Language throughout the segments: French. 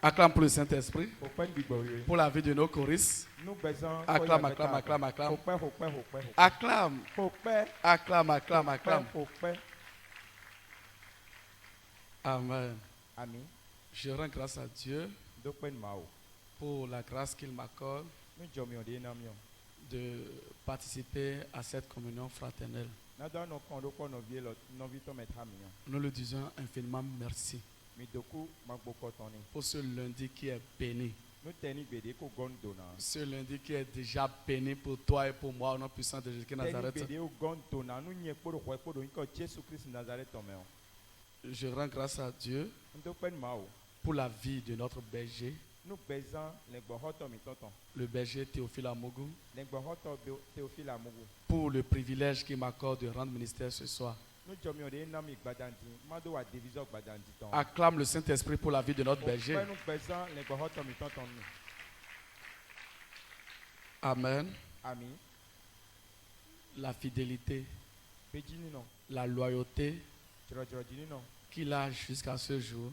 Acclame pour le Saint-Esprit, pour la vie de nos choristes. Acclame, acclame, acclame, acclame. Acclame, acclame, acclame, acclame. Amen. Amen. Je rends grâce à Dieu pour la grâce qu'il m'accorde de participer à cette communion fraternelle. Nous le disons infiniment merci pour ce lundi qui est béni. Ce lundi qui est déjà béni pour toi et pour moi au nom puissant de Jésus de Nazareth. Je rends grâce à Dieu pour la vie de notre berger, le berger Théophile Amougou, pour le privilège qu'il m'accorde de rendre ministère ce soir. Acclame le Saint-Esprit pour la vie de notre berger. Amen. Amen. La fidélité, la loyauté qu'il a jusqu'à ce jour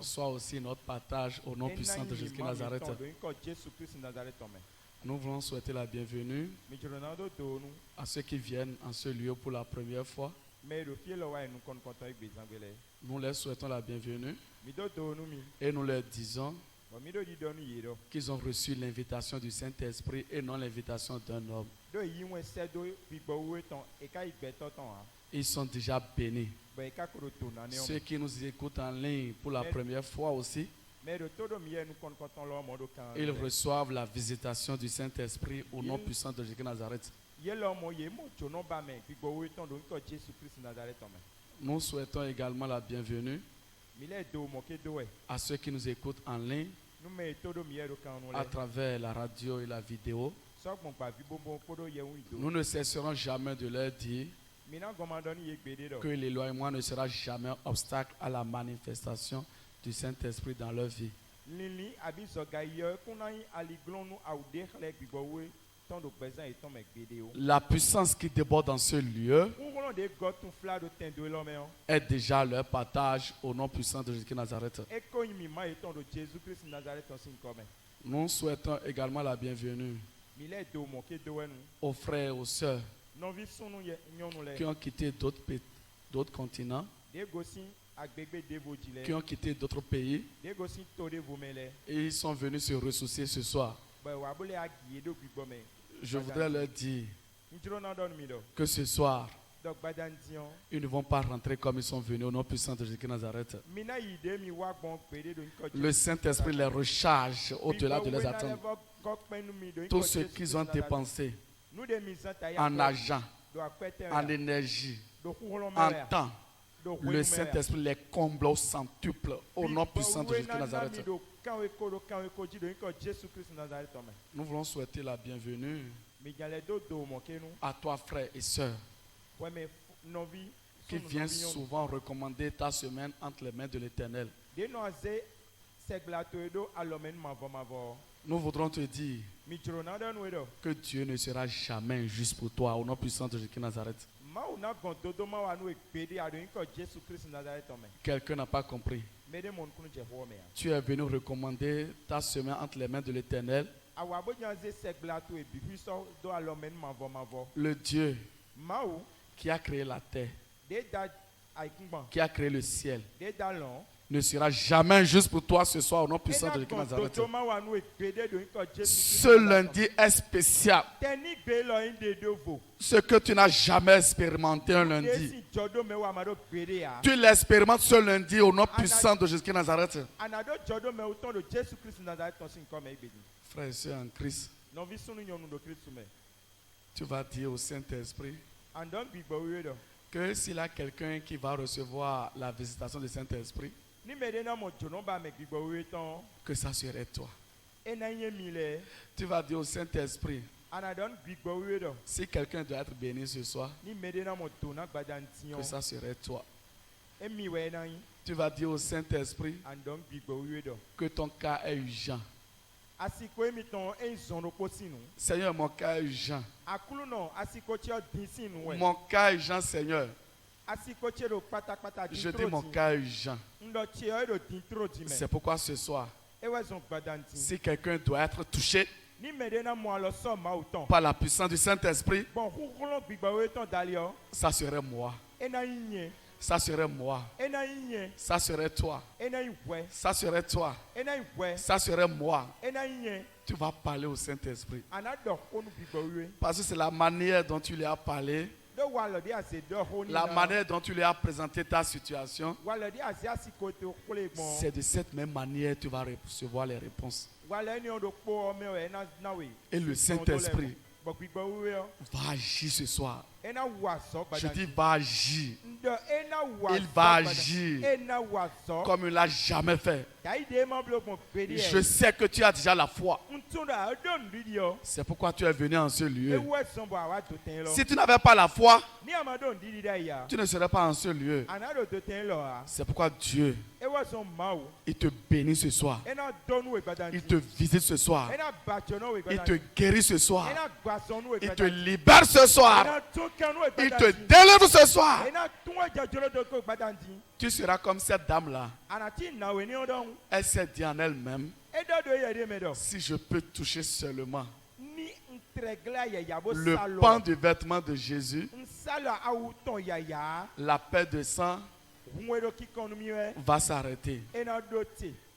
soit aussi notre partage au nom puissant de Jésus de Nazareth. Nous voulons souhaiter la bienvenue à ceux qui viennent en ce lieu pour la première fois. Nous leur souhaitons la bienvenue et nous leur disons qu'ils ont reçu l'invitation du Saint-Esprit et non l'invitation d'un homme. Ils sont déjà bénis. Ceux qui nous écoutent en ligne pour la première fois aussi, ils reçoivent la visitation du Saint-Esprit au nom puissant de Jésus de Nazareth. Nous souhaitons également la bienvenue à ceux qui nous écoutent en ligne à travers la radio et la vidéo. Nous ne cesserons jamais de leur dire que l'éloignement ne sera jamais obstacle à la manifestation du Saint-Esprit dans leur vie. La puissance qui déborde dans ce lieu est déjà leur partage au nom puissant de Jésus de Nazareth. Nous souhaitons également la bienvenue aux frères et aux sœurs qui ont quitté d'autres continents, qui ont quitté d'autres pays et ils sont venus se ressourcer ce soir. Je voudrais leur dire que ce soir, ils ne vont pas rentrer comme ils sont venus au nom puissant de Jésus de Nazareth. Le Saint-Esprit les recharge au-delà de leurs attentes. Tout ce qu'ils ont dépensé en argent, en énergie, en temps, le Saint-Esprit les comble au centuple au nom puissant de Jésus de Nazareth. Nous voulons souhaiter la bienvenue à toi, frère et sœur, qui vient souvent recommander ta semaine entre les mains de l'Éternel. Nous voudrons te dire que Dieu ne sera jamais injuste pour toi au nom puissant de Jésus de Nazareth. Quelqu'un n'a pas compris. Tu es venu recommander ta semaine entre les mains de l'Éternel. Le Dieu qui a créé la terre, qui a créé le ciel, ne sera jamais injuste pour toi ce soir au nom puissant de Jésus de Nazareth. Ce lundi est spécial. Ce que tu n'as jamais expérimenté un lundi, tu l'expérimentes ce lundi au nom puissant de Jésus de Nazareth. Frères et sœurs en Christ, tu vas dire au Saint-Esprit que s'il y a quelqu'un qui va recevoir la visitation du Saint-Esprit, que ça serait toi. Tu vas dire au Saint-Esprit, si quelqu'un doit être béni ce soir, que ça serait toi. Tu vas dire au Saint-Esprit que ton cas est urgent. Seigneur, mon cas est urgent. Mon cas est urgent, Seigneur. Je dis mon cas urgent. C'est pourquoi ce soir, si quelqu'un doit être touché par la puissance du Saint-Esprit, ça serait moi. Ça serait moi. Ça serait toi. Ça serait toi. Ça serait moi. Tu vas parler au Saint-Esprit. Parce que c'est la manière dont tu lui as parlé, la manière dont tu lui as présenté ta situation, c'est de cette même manière que tu vas recevoir les réponses. Et le Saint-Esprit va agir ce soir. Je dis va agir. Il va agir comme il ne l'a jamais fait. Je sais que tu as déjà la foi. C'est pourquoi tu es venu en ce lieu. Si tu n'avais pas la foi, tu ne serais pas en ce lieu. C'est pourquoi Dieu, il te bénit ce soir. Il te visite ce soir. Il te guérit ce soir. Il te libère ce soir. Il te délivre ce soir. Tu seras comme cette dame-là. Elle s'est dit en elle-même, si je peux toucher seulement le pan du vêtement de Jésus, la paix de sang va s'arrêter.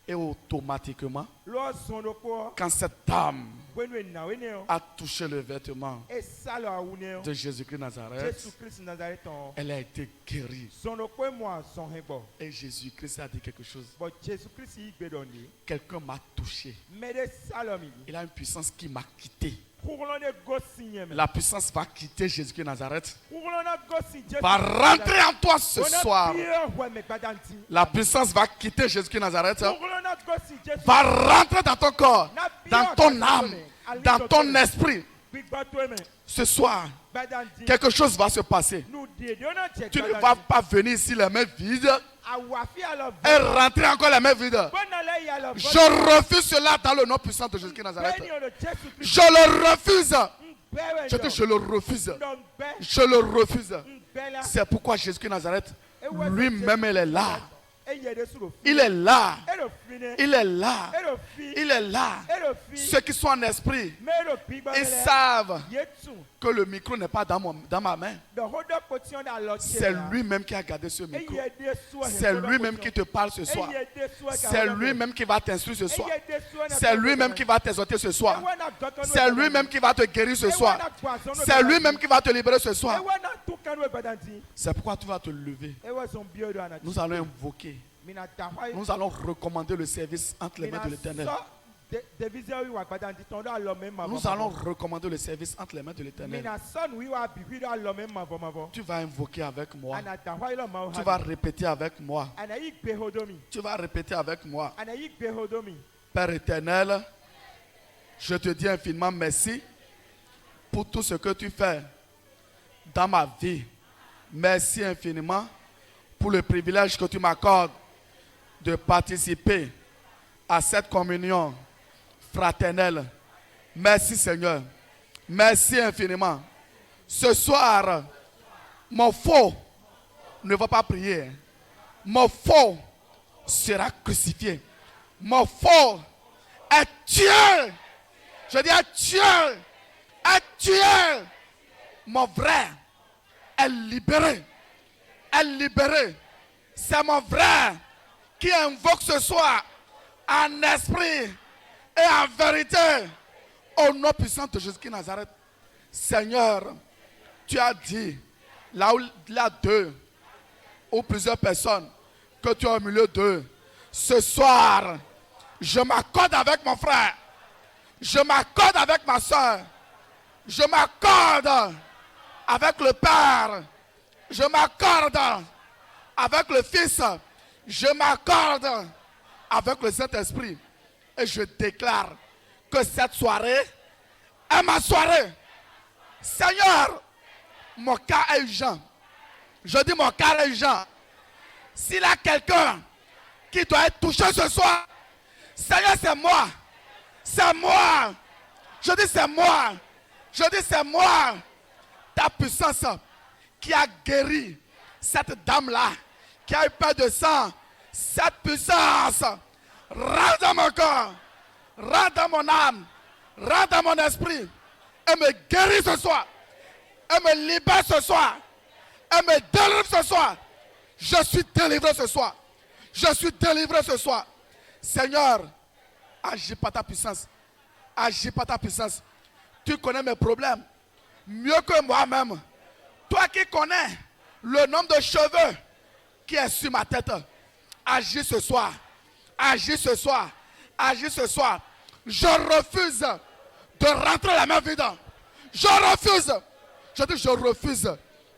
Et automatiquement, quand cette dame a touché le vêtement de Jésus-Christ Nazareth, elle a été guérie. Et Jésus-Christ a dit quelque chose. Quelqu'un m'a touché. Il a une puissance qui m'a quitté. La puissance va quitter Jésus-Christ Nazareth, va rentrer en toi ce soir. La puissance va quitter Jésus-Christ Nazareth, va rentrer dans ton corps, dans ton âme, dans ton esprit. Ce soir, quelque chose va se passer. Tu ne vas pas venir ici les mains vides et rentrer encore les mains vides. Je refuse cela dans le nom puissant de Jésus-Christ Nazareth. Je le refuse. Je dis je le refuse. Je le refuse. C'est pourquoi Jésus-Christ Nazareth, lui-même, il est là. Il est là. Il est là. Il est là. Ceux qui sont en esprit, ils savent que le micro n'est pas dans ma main. C'est lui-même qui a gardé ce micro. C'est lui-même qui te parle ce soir. C'est lui-même qui va t'instruire ce soir. C'est lui-même qui va t'exhorter ce soir. C'est lui-même qui va te guérir ce soir. C'est lui-même qui va te libérer ce soir. C'est pourquoi tu vas te lever. Nous allons invoquer. Nous allons recommander le service entre les mains de l'Éternel. Nous allons recommander le service entre les mains de l'Éternel. Tu vas invoquer avec moi. Tu vas répéter avec moi. Tu vas répéter avec moi. Père éternel, je te dis infiniment merci pour tout ce que tu fais dans ma vie. Merci infiniment pour le privilège que tu m'accordes de participer à cette communion fraternelle. Merci Seigneur. Merci infiniment. Ce soir, mon faux ne va pas prier. Mon faux sera crucifié. Mon faux est tué. Je dis est tué. Est tué. Mon vrai est libéré. Est libéré. C'est mon vrai qui invoque ce soir en esprit et en vérité au nom puissant de Jésus-Christ Nazareth. Seigneur, tu as dit là où il y a deux ou plusieurs personnes que tu as au milieu d'eux. Ce soir, je m'accorde avec mon frère. Je m'accorde avec ma soeur. Je m'accorde avec le Père. Je m'accorde avec le Fils. Je m'accorde avec le Saint-Esprit. Et je déclare que cette soirée est ma soirée. Seigneur, mon cas est urgent. Je dis mon cas est urgent. S'il y a quelqu'un qui doit être touché ce soir, Seigneur, c'est moi. C'est moi. Je dis c'est moi. Je dis c'est moi. Ta puissance qui a guéri cette dame-là qui a eu peur de sang, cette puissance, rentre dans mon corps, rentre dans mon âme, rentre dans mon esprit, et me guérit ce soir, et me libère ce soir, et me délivre ce soir. Je suis délivré ce soir. Je suis délivré ce soir. Seigneur, agis par ta puissance. Agis par ta puissance. Tu connais mes problèmes mieux que moi-même. Toi qui connais le nombre de cheveux qui est sur ma tête. Agis ce soir. Agis ce soir. Agis ce soir. Je refuse de rentrer la main vide. Je refuse. Je dis je refuse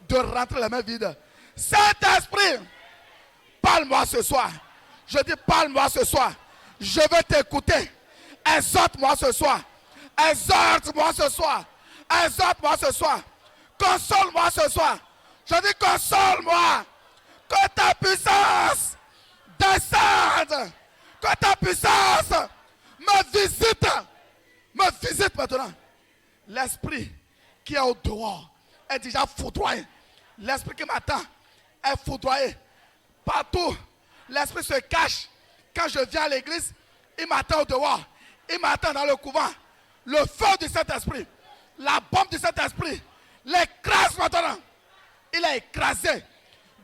de rentrer la main vide. Saint-Esprit, parle-moi ce soir. Je dis parle-moi ce soir. Je veux t'écouter. Exhorte-moi ce soir. Exhorte-moi ce soir. Exhorte-moi ce soir. Console-moi ce soir. Je dis console-moi. Que ta puissance descende. Que ta puissance me visite. Me visite maintenant. L'esprit qui est au dehors est déjà foudroyé. L'esprit qui m'attend est foudroyé. Partout, l'esprit se cache. Quand je viens à l'église, il m'attend au dehors. Il m'attend dans le couvent. Le feu du Saint-Esprit, la bombe du Saint-Esprit, l'écrase maintenant. Il est écrasé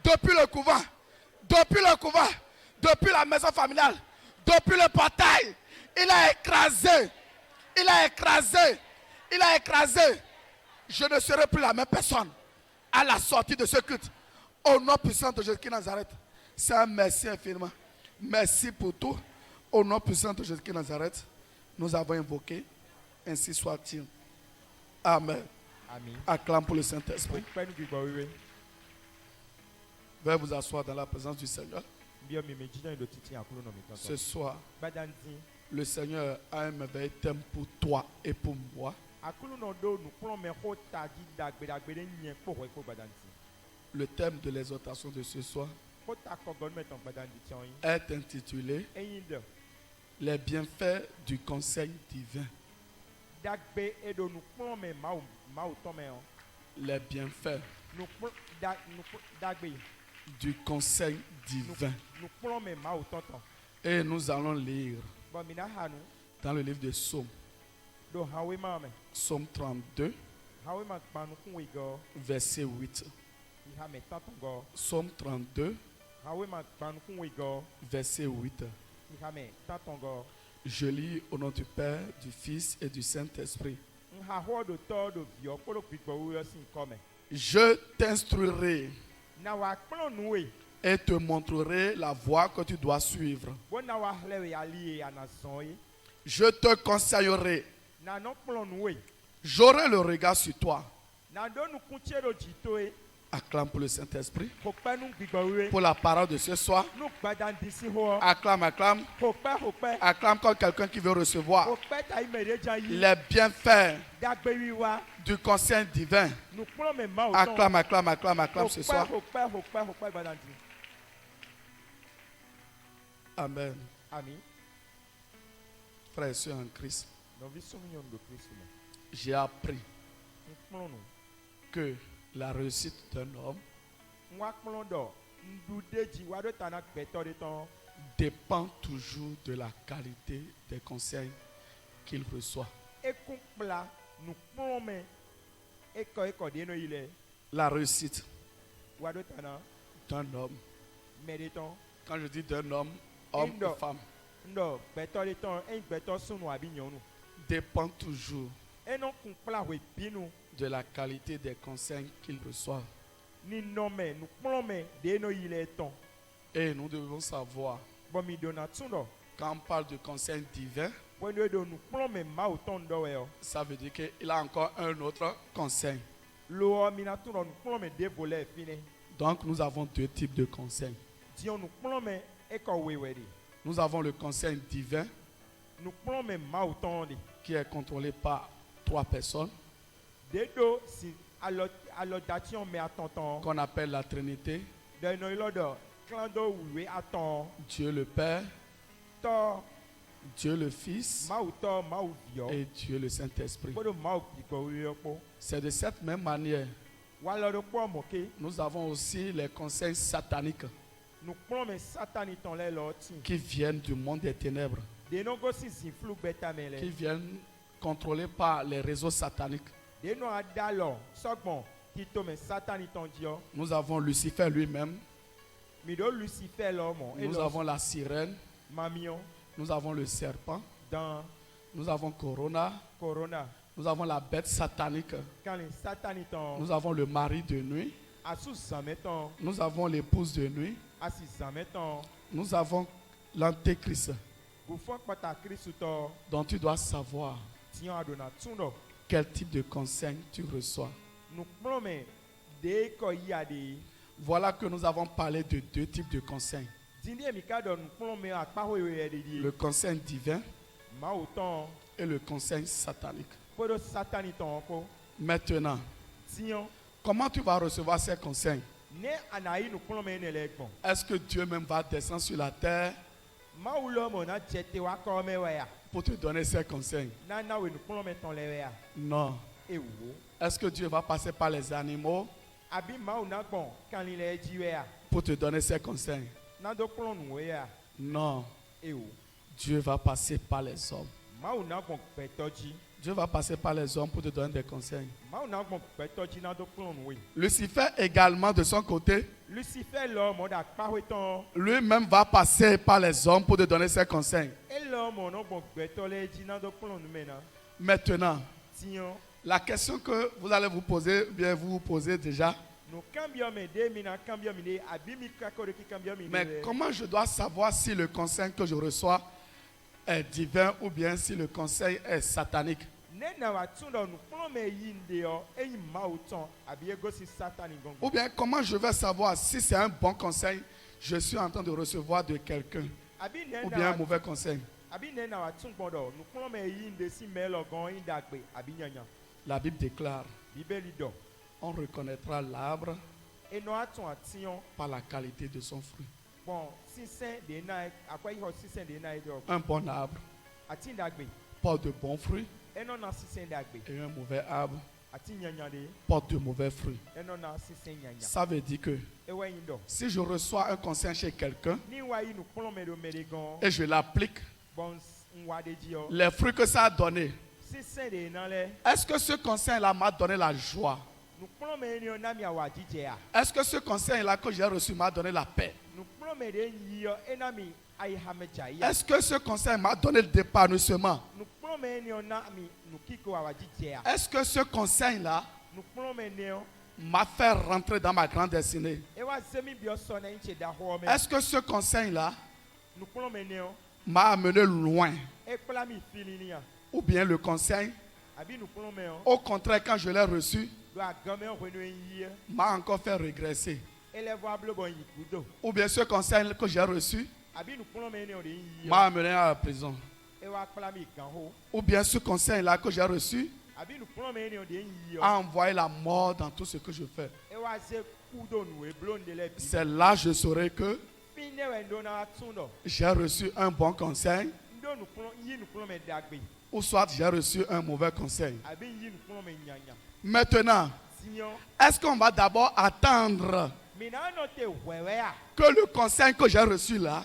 depuis le couvent, depuis la maison familiale, depuis le portail. Il a écrasé. Il a écrasé. Il a écrasé. Je ne serai plus la même personne à la sortie de ce culte. Au nom puissant de Jésus-Christ Nazareth. C'est un merci infiniment. Merci pour tout. Au nom puissant de Jésus-Christ Nazareth, nous avons invoqué. Ainsi soit-il. Amen. Amen. Acclame pour le Saint-Esprit. Veuillez vous asseoir dans la présence du Seigneur. Ce soir, le Seigneur a un merveilleux thème pour toi et pour moi. Le thème de l'exhortation de ce soir est intitulé Les bienfaits du conseil divin. Les bienfaits du conseil divin. Et nous allons lire dans le livre de Psaume, Psaume 32, verset 8. Psaume 32, verset 8. Je lis au nom du Père, du Fils et du Saint-Esprit. Je t'instruirai et te montrerai la voie que tu dois suivre. Je te conseillerai. J'aurai le regard sur toi. Acclame pour le Saint-Esprit. Pour la parole de ce soir. Acclame, acclame. Acclame comme quelqu'un qui veut recevoir les bienfaits du conseil divin. Acclame, acclame, acclame, acclame ce soir. Amen. Frères et sœurs en Christ, j'ai appris que la réussite d'un homme dépend toujours de la qualité des conseils qu'il reçoit. La réussite d'un homme, quand je dis d'un homme, homme ou femme, dépend toujours de la qualité des conseils qu'il reçoit. Et nous devons savoir, quand on parle de conseil divin, ça veut dire qu'il a encore un autre conseil. Donc nous avons deux types de conseils. Nous avons le conseil divin qui est contrôlé par trois personnes qu'on appelle la Trinité. Dieu le Père, Dieu le Fils et Dieu le Saint-Esprit. C'est de cette même manière Nous avons aussi les conseils sataniques qui viennent du monde des ténèbres, qui viennent contrôlés par les réseaux sataniques. Nous avons Lucifer lui-même. Nous avons la sirène. Nous avons le serpent. Nous avons Corona. Nous avons la bête satanique. Nous avons le mari de nuit. Nous avons l'épouse de nuit. Nous avons l'antéchrist. Donc tu dois savoir quel type de conseil tu reçois. Voilà que nous avons parlé de deux types de conseils. Le conseil divin et le conseil satanique. Maintenant, comment tu vas recevoir ces conseils? Est-ce que Dieu même va descendre sur la terre pour te donner ces conseils? Non. Est-ce que Dieu va passer par les animaux pour te donner ces conseils? Non. Dieu va passer par les hommes. Dieu va passer par les hommes pour te donner des conseils. Lucifer également de son côté, lui-même va passer par les hommes pour te donner ses conseils. Maintenant, la question que vous allez vous poser, bien vous vous posez déjà. Mais comment je dois savoir si le conseil que je reçois est divin ou bien si le conseil est satanique? Ou bien comment je vais savoir si c'est un bon conseil je suis en train de recevoir de quelqu'un ou bien un mauvais conseil? La Bible déclare, on reconnaîtra l'arbre par la qualité de son fruit. Un bon arbre porte de bons fruits et un mauvais arbre porte de mauvais fruits. Ça veut dire que si je reçois un conseil chez quelqu'un et je l'applique, les fruits que ça a donné, est-ce que ce conseil-là m'a donné la joie? Est-ce que ce conseil-là que j'ai reçu m'a donné la paix? Est-ce que ce conseil m'a donné l'épanouissement? Est-ce que ce conseil-là m'a fait rentrer dans ma grande destinée? Est-ce que ce conseil-là m'a amené loin? Ou bien le conseil, au contraire, quand je l'ai reçu, m'a encore fait régresser? Ou bien ce conseil que j'ai reçu m'a amené à la prison? Ou bien ce conseil-là que j'ai reçu a envoyé la mort dans tout ce que je fais? C'est là que je saurai que j'ai reçu un bon conseil ou soit j'ai reçu un mauvais conseil. Maintenant, est-ce qu'on va d'abord attendre que le conseil que j'ai reçu là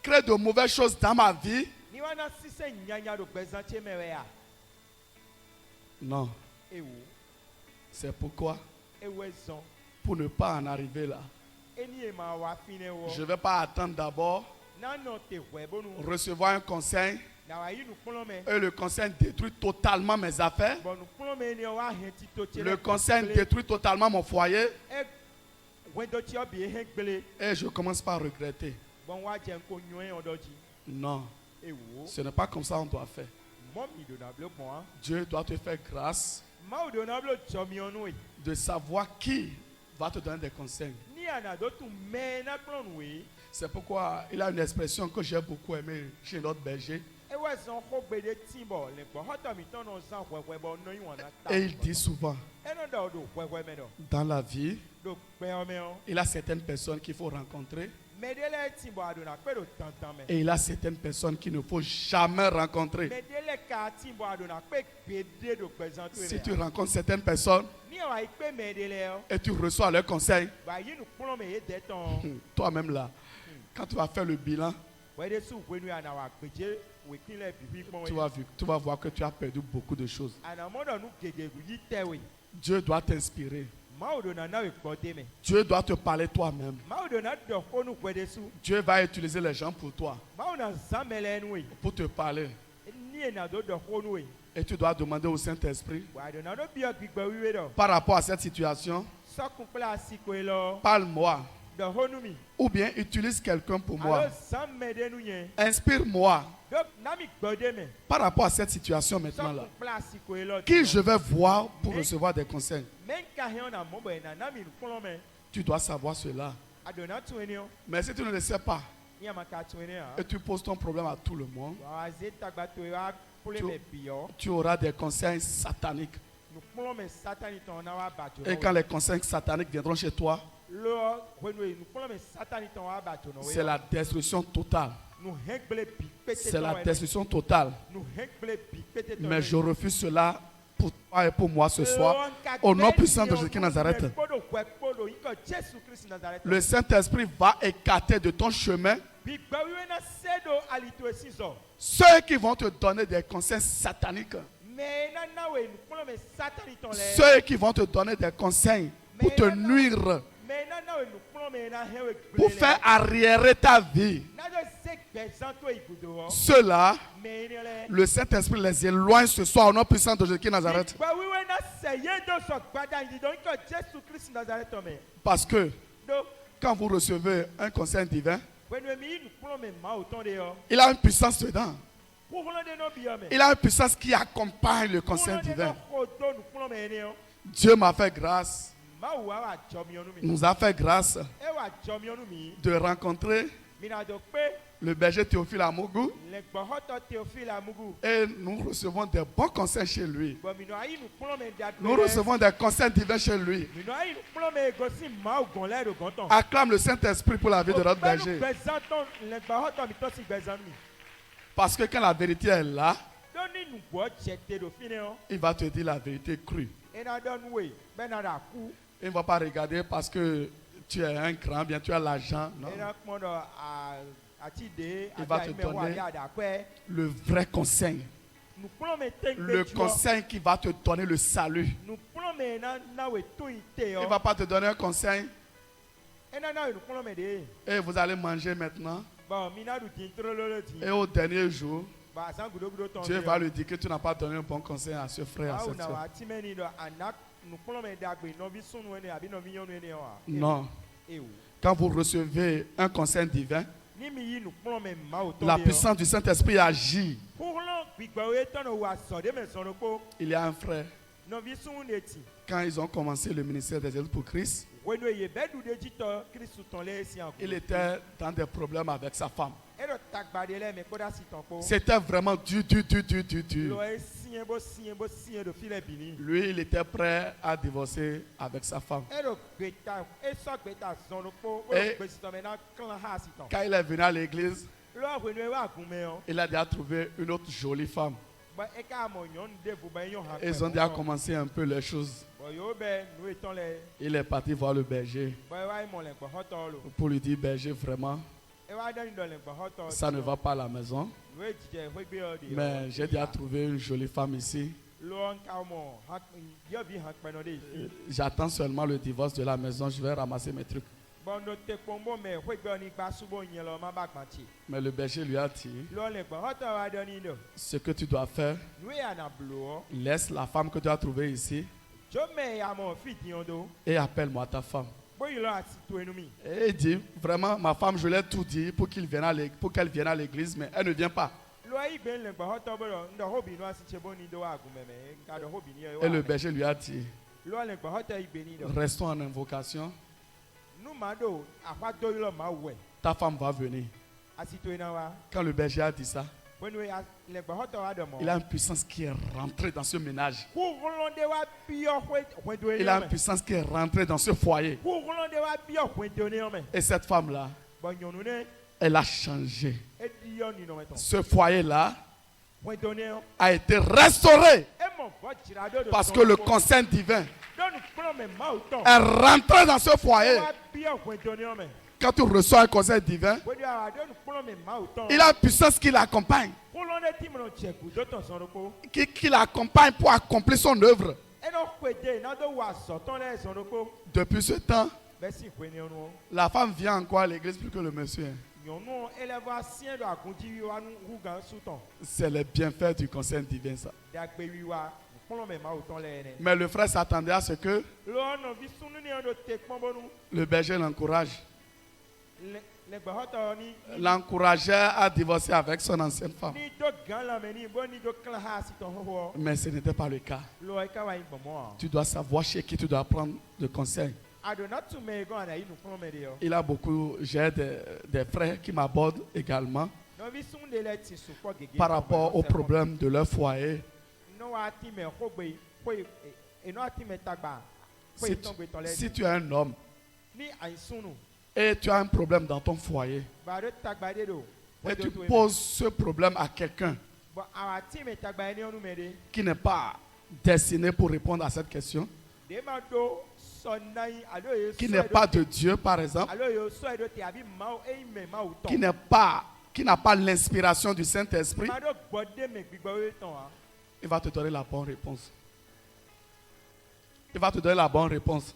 crée de mauvaises choses dans ma vie? Non. C'est pourquoi, pour ne pas en arriver là, je ne vais pas attendre d'abord recevoir un conseil et le conseil détruit totalement mes affaires. Le conseil détruit totalement mon foyer. Et je commence par regretter. Non. Ce n'est pas comme ça qu'on doit faire. Dieu doit te faire grâce de savoir qui va te donner des conseils. C'est pourquoi il a une expression que j'ai beaucoup aimée chez notre berger. Et il dit souvent, dans la vie, il y a certaines personnes qu'il faut rencontrer Et il y a certaines personnes qu'il ne faut jamais rencontrer. Si tu rencontres certaines personnes et tu reçois leurs conseils, toi-même là, quand tu vas faire le bilan, tu vas voir que tu as perdu beaucoup de choses. Dieu doit t'inspirer. Dieu doit te parler toi-même. Dieu va utiliser les gens pour toi, pour te parler. Et tu dois demander au Saint-Esprit, par rapport à cette situation, parle-moi. Ou bien utilise quelqu'un pour moi. Inspire-moi par rapport à cette situation maintenant là. Qui je vais voir pour recevoir des conseils. Tu dois savoir cela. Mais si tu ne le sais pas et tu poses ton problème à tout le monde, tu auras des conseils sataniques. Et quand les conseils sataniques viendront chez toi, c'est la destruction totale. C'est la destruction totale. Mais je refuse cela pour toi et pour moi ce soir. Au nom puissant de Jésus-Christ Nazareth. Le Saint-Esprit va écarter de ton chemin ceux qui vont te donner des conseils sataniques. Ceux qui vont te donner des conseils pour te nuire, pour faire arriérer ta vie. Ceux-là, le Saint-Esprit les éloigne ce soir au nom puissant de Jésus-Christ Nazareth. Parce que quand vous recevez un conseil divin, il a une puissance dedans. Il a une puissance qui accompagne le conseil divin. Dieu m'a fait grâce. Nous a fait grâce de rencontrer le berger Théophile Amougou. Et nous recevons des bons conseils chez lui. Nous recevons des conseils divins chez lui. Acclame le Saint-Esprit pour la vie de notre berger. Parce que quand la vérité est là, il va te dire la vérité crue. Il ne va pas regarder parce que tu es un grand, bien tu as l'argent. Il va te donner le vrai conseil. Le conseil qui va te donner le salut. Il ne va pas te donner un conseil. Et vous allez manger maintenant. Et au dernier jour, Dieu va lui dire que tu n'as pas donné un bon conseil à ce frère, à cette soeur. Non. Quand vous recevez un conseil divin, la puissance du Saint-Esprit agit. Il y a un frère. Quand ils ont commencé le ministère des aides pour Christ, il était dans des problèmes avec sa femme. C'était vraiment dur. Lui, il était prêt à divorcer avec sa femme. Et quand il est venu à l'église, il a déjà trouvé une autre jolie femme. Ils ont déjà commencé un peu les choses. Il est parti voir le berger pour lui dire, berger, vraiment, ça ne va pas à la maison. Mais j'ai déjà trouvé une jolie femme ici. J'attends seulement le divorce de la maison. Je vais ramasser mes trucs. Mais le berger lui a dit, ce que tu dois faire, laisse la femme que tu as trouvée ici et appelle-moi ta femme. Et il dit, vraiment, ma femme, je l'ai tout dit pour qu'elle vienne à l'église, mais elle ne vient pas. Et le berger lui a dit, restons en invocation. Ta femme va venir. Quand le berger a dit ça, il a une puissance qui est rentrée dans ce ménage. Il a une puissance qui est rentrée dans ce foyer. Et cette femme-là, elle a changé. Ce foyer-là a été restauré parce que le conseil divin est rentré dans ce foyer. Quand tu reçois un conseil divin, il a une puissance qui l'accompagne, qui l'accompagne pour accomplir son œuvre. Depuis ce temps, la femme vient encore à l'église plus que le monsieur. C'est le bienfait du conseil divin, ça. Mais le frère s'attendait à ce que le berger l'encourage. L'encourageait à divorcer avec son ancienne femme. Mais ce n'était pas le cas. Tu dois savoir chez qui tu dois prendre le conseil. Il a beaucoup, j'ai des frères qui m'abordent également par rapport aux problèmes de leur foyer. Si tu es un homme et tu as un problème dans ton foyer et tu poses ce problème à quelqu'un qui n'est pas destiné pour répondre à cette question, qui n'est pas de Dieu par exemple, qui n'a pas l'inspiration du Saint-Esprit, il va te donner la bonne réponse. Il va te donner la bonne réponse.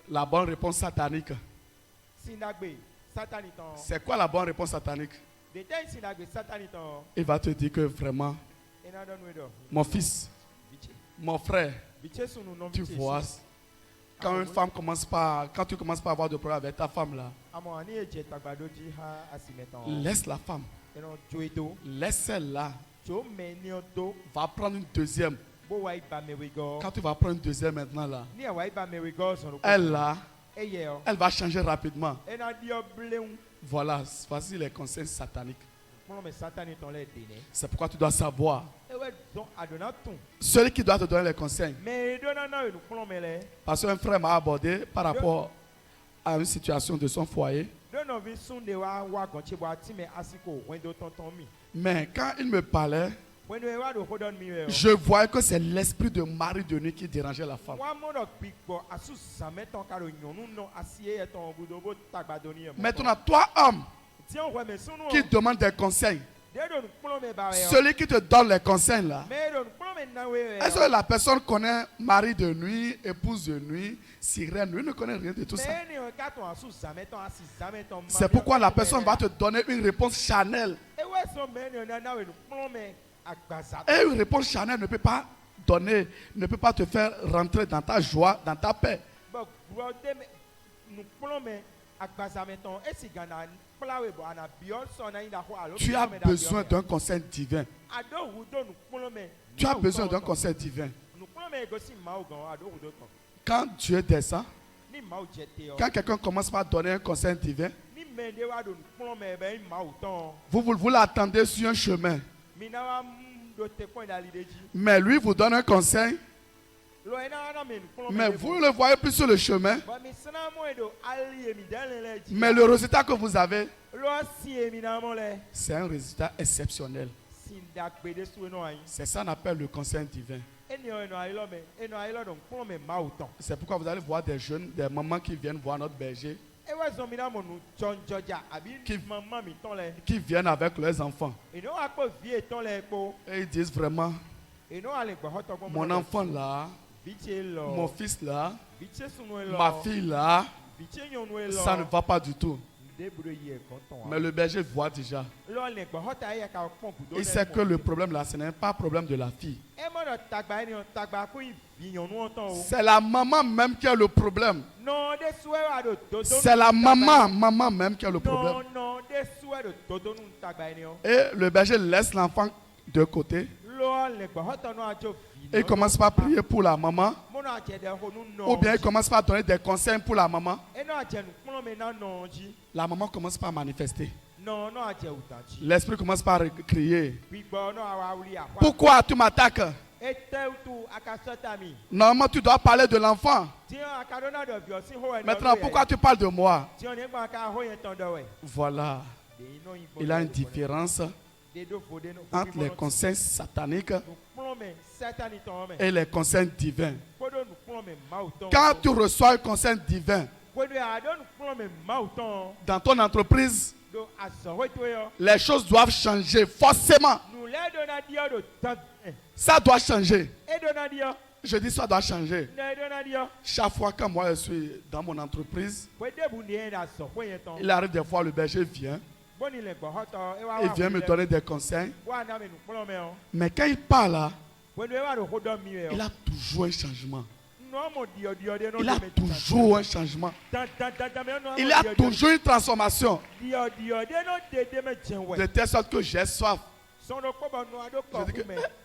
La bonne réponse satanique. C'est quoi la bonne réponse satanique? Il va te dire que vraiment, mon fils, mon frère, tu vois, quand une femme commence pas, quand tu commences pas à avoir de problème avec ta femme là, laisse la femme, laisse-elle là, va prendre une deuxième. Quand tu vas prendre une deuxième maintenant là, elle là, elle va changer rapidement. Voilà, voici les conseils sataniques. C'est pourquoi tu dois savoir. Celui qui doit te donner les conseils. Parce qu'un frère m'a abordé par rapport à une situation de son foyer. Mais quand il me parlait, je voyais que c'est l'esprit de mari de nuit qui dérangeait la femme. Maintenant, toi, homme, qui demande des conseils, celui qui te donne les conseils là, est-ce que la personne connaît mari de nuit, épouse de nuit, sirène? Lui ne connaît rien de tout ça. C'est pourquoi la personne va te donner une réponse charnelle. Et une réponse charnelle ne peut pas donner, ne peut pas te faire rentrer dans ta joie, dans ta paix. Tu as besoin d'un conseil divin. Tu as besoin d'un conseil divin. Quand Dieu descend, quand quelqu'un commence par donner un conseil divin, vous l'attendez sur un chemin. Mais lui vous donne un conseil. Mais vous le voyez plus sur le chemin. Mais le résultat que vous avez, c'est un résultat exceptionnel. C'est ça qu'on appelle le conseil divin. C'est pourquoi vous allez voir des jeunes, des mamans qui viennent voir notre berger, qui viennent avec leurs enfants. Et ils disent vraiment, mon enfant là, mon fils là, ma fille là, ça ne va pas du tout. Mais le berger voit déjà. Il sait que le problème là, ce n'est pas un problème de la fille. C'est la maman même qui a le problème. C'est la maman même qui a le problème. Et le berger laisse l'enfant de côté. Et il commence par prier pour la maman. Ou bien il commence par donner des conseils pour la maman. La maman commence par manifester. L'esprit commence par crier. Pourquoi tu m'attaques? Normalement, tu dois parler de l'enfant. Maintenant, pourquoi tu parles de moi? Voilà. Il y a une différence entre les conseils sataniques et les conseils divins. Quand tu reçois un conseil divin dans ton entreprise, les choses doivent changer forcément. Ça doit changer. Je dis ça doit changer. Chaque fois que moi je suis dans mon entreprise, il arrive des fois le berger vient. Il vient me donner des conseils. Mais quand il parle là, il a toujours un changement. Il a toujours un changement. Il a toujours une transformation. De telle sorte que j'ai soif. Je dis que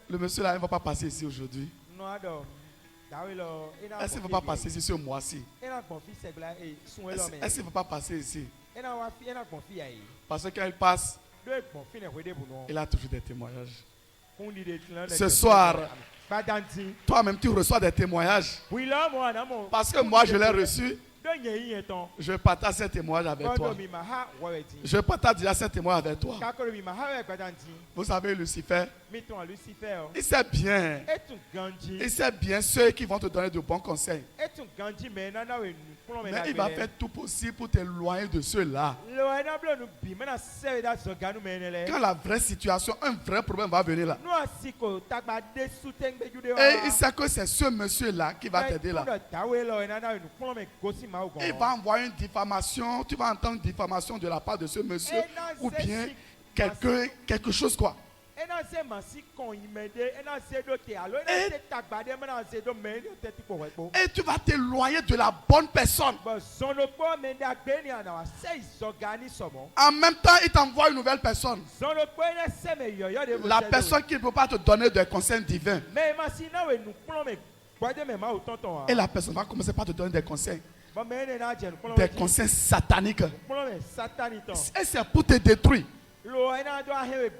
le monsieur là, il ne va pas passer ici aujourd'hui. Est-ce qu'il ne va pas passer ici ce mois-ci? Est-ce qu'il ne va pas passer ici? Parce que quand il passe, il a toujours des témoignages. Ce soir, toi-même tu reçois des témoignages. Parce que moi je l'ai reçu. Je partage ces témoignages avec toi. Je partage déjà ces témoignages avec toi. Vous savez, Lucifer, il sait bien. Il sait bien ceux qui vont te donner de bons conseils. Mais il va faire tout possible pour t'éloigner de ceux-là. Quand la vraie situation, un vrai problème va venir là. Et il sait que c'est ce monsieur-là qui va t'aider là. Il va envoyer une diffamation. Tu vas entendre une diffamation de la part de ce monsieur. Ou bien quelque chose quoi. Et tu vas t'éloigner de la bonne personne. En même temps, il t'envoie une nouvelle personne. La personne qui ne peut pas te donner des conseils divins. Et la personne va commencer par te donner des conseils. Des conseils sataniques. Et c'est pour te détruire.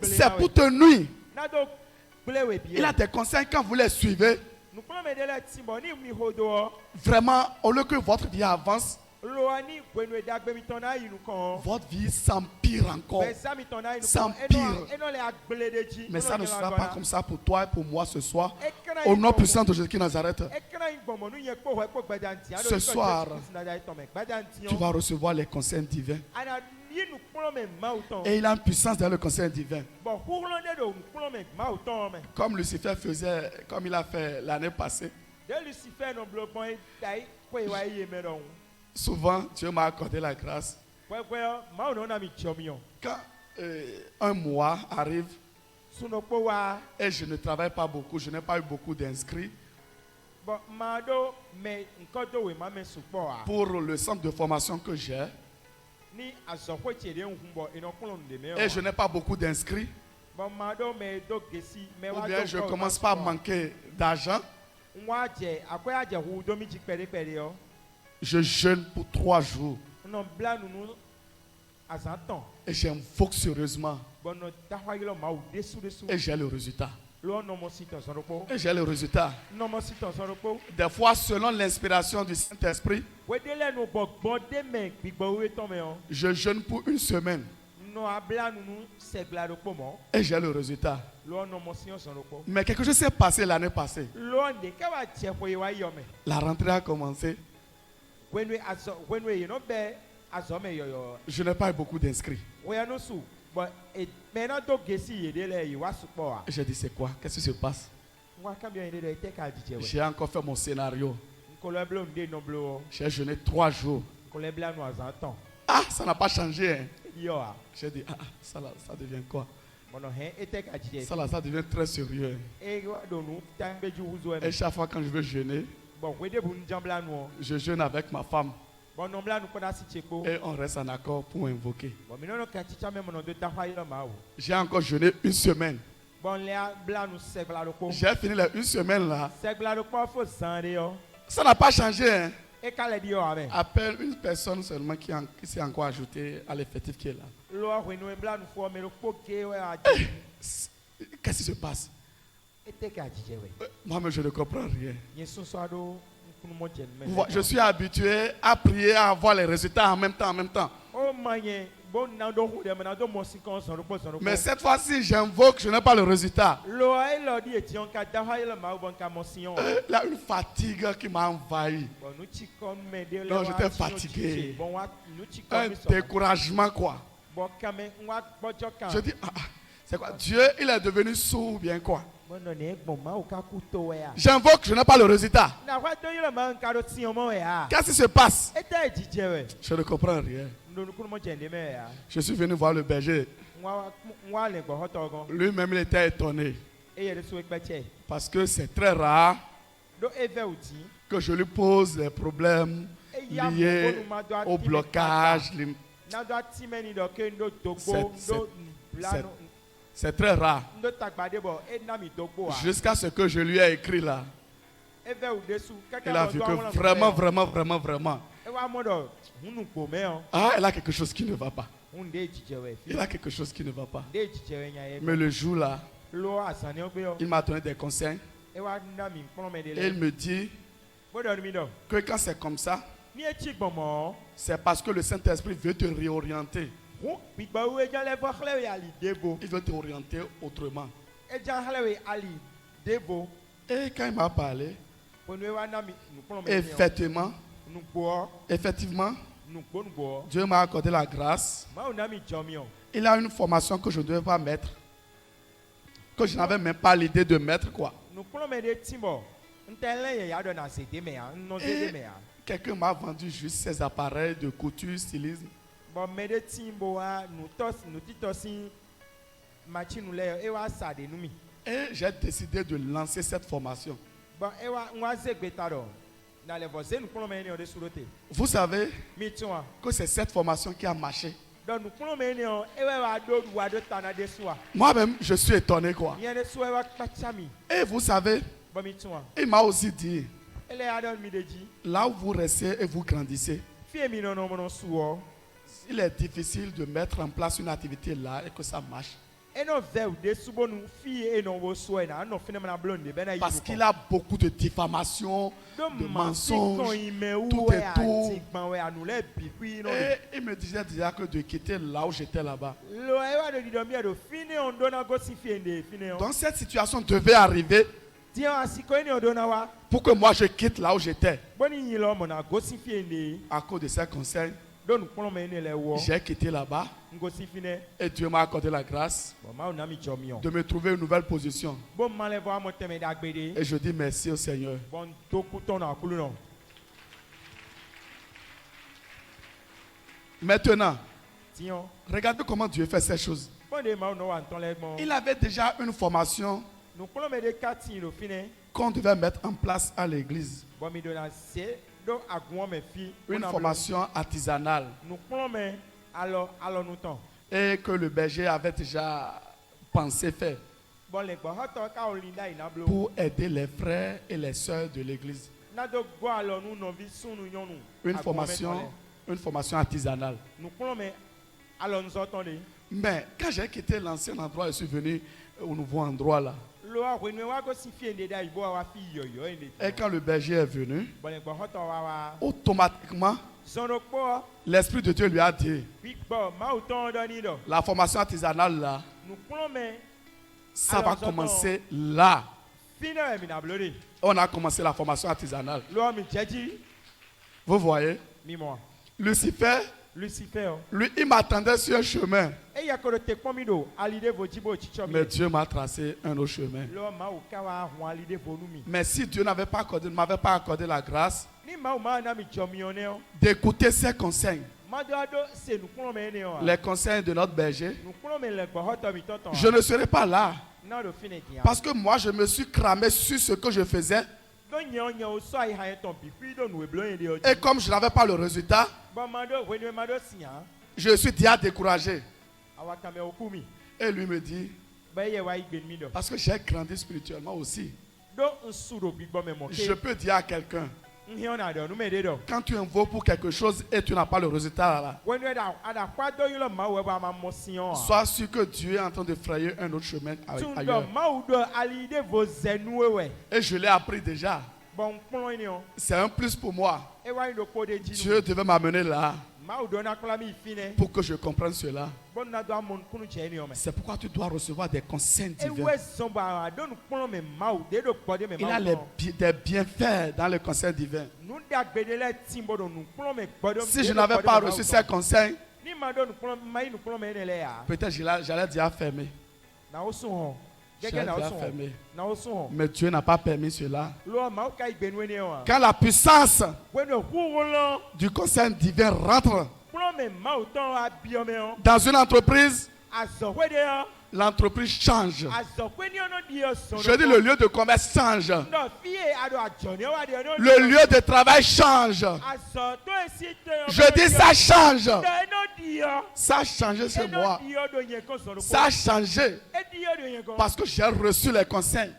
C'est pour te nuire. Il a des conseils quand vous les suivez. Vraiment, au lieu que votre vie avance, votre vie s'empire encore. S'empire. Mais ça ne sera pas comme ça pour toi et pour moi ce soir. Au nom puissant de Jésus de Nazareth. Ce soir, tu vas recevoir les conseils divins. Et il a une puissance dans le conseil divin. Comme Lucifer faisait, comme il a fait l'année passée. Souvent, Dieu m'a accordé la grâce. Quand un mois arrive et je ne travaille pas beaucoup, je n'ai pas eu beaucoup d'inscrits pour le centre de formation que j'ai. Et je n'ai pas beaucoup d'inscrits. Ou bien je commence par manquer d'argent. Je jeûne pour 3 jours. Et j'invoque sérieusement. Et j'ai le résultat. Et j'ai le résultat. Des fois, selon l'inspiration du Saint-Esprit, je jeûne pour 1 semaine. Et j'ai le résultat. Mais quelque chose s'est passé l'année passée. La rentrée a commencé. Je n'ai pas eu beaucoup d'inscrits. J'ai dit c'est quoi? Qu'est-ce qui se passe? J'ai encore fait mon scénario. J'ai jeûné 3 jours. Ah, ça n'a pas changé. Hein? J'ai dit, ça devient quoi? Ça devient très sérieux. Et chaque fois quand je veux jeûner, je jeûne avec ma femme. Et on reste en accord pour invoquer. J'ai encore jeûné 1 semaine. J'ai fini les 1 semaine là. Ça n'a pas changé. Hein? Appelle une personne seulement qui s'est encore ajoutée à l'effectif qui est là. Qu'est-ce qui se passe? Moi-même, je ne comprends rien. Je suis habitué à prier, à avoir les résultats en même temps. Mais cette fois-ci, j'invoque, je n'ai pas le résultat. Là, une fatigue qui m'a envahi. Donc, j'étais fatigué. Un découragement, quoi. Je dis, c'est quoi? Dieu, il est devenu sourd ou bien quoi? J'invoque, je n'ai pas le résultat. Qu'est-ce qui se passe? Je ne comprends rien. Je suis venu voir le berger. Lui-même, il était étonné. Parce que c'est très rare que je lui pose des problèmes liés au blocage. C'est très rare. Jusqu'à ce que je lui ai écrit là. Il a vu que vraiment. Elle a quelque chose qui ne va pas. Il a quelque chose qui ne va pas. Mais le jour là, il m'a donné des conseils. Et il me dit que quand c'est comme ça, c'est parce que le Saint-Esprit veut te réorienter. Il veut te orienter autrement. Et quand il m'a parlé, effectivement, Dieu m'a accordé la grâce. Il a une formation que je ne devais pas mettre, que je n'avais même pas l'idée de mettre, quoi. Quelqu'un m'a vendu juste ses appareils de couture, stylisme. Et j'ai décidé de lancer cette formation. Vous savez que c'est cette formation qui a marché. Moi-même, je suis étonné, quoi. Et vous savez, il m'a aussi dit, là où vous restez et vous grandissez, il est difficile de mettre en place une activité là et que ça marche. Parce qu'il a beaucoup de diffamations, de mensonges, tout et tout. Et il me disait déjà que de quitter là où j'étais là-bas. Donc cette situation devait arriver pour que moi je quitte là où j'étais. À cause de ces conseils, j'ai quitté là-bas et Dieu m'a accordé la grâce de me trouver une nouvelle position. Et je dis merci au Seigneur. Maintenant, regardez comment Dieu fait ces choses. Il avait déjà une formation qu'on devait mettre en place à l'église. Une formation artisanale. Et que le berger avait déjà pensé faire pour aider les frères et les sœurs de l'église. Une formation artisanale. Mais quand j'ai quitté l'ancien endroit et suis venu au nouveau endroit là, et quand le berger est venu, automatiquement, l'Esprit de Dieu lui a dit, la formation artisanale là, ça va commencer là. On a commencé la formation artisanale. Vous voyez, Lucifer, lui, il m'attendait sur un chemin. Mais Dieu m'a tracé un autre chemin. Mais si Dieu ne m'avait pas accordé la grâce d'écouter ses conseils, les conseils de notre berger, je ne serais pas là. Parce que moi, je me suis cramé sur ce que je faisais. Et comme je n'avais pas le résultat, je suis déjà découragé. Et lui me dit, parce que j'ai grandi spirituellement aussi, je peux dire à quelqu'un Quand tu invoques pour quelque chose et tu n'as pas le résultat là, sois sûr que Dieu est en train de frayer un autre chemin ailleurs. Et je l'ai appris déjà. C'est un plus pour moi. Dieu devait m'amener là pour que je comprenne cela. C'est pourquoi tu dois recevoir des conseils divins. Il a des bienfaits dans le conseil divin. Si je n'avais pas reçu ces conseils, peut-être j'allais déjà fermer. Mais Dieu n'a pas permis cela. Quand la puissance du conseil divin rentre dans une entreprise, l'entreprise change. Je dis le lieu de commerce change. Le lieu de travail change. Je dis ça change. Ça a changé chez moi. Ça a changé parce que j'ai reçu les conseils.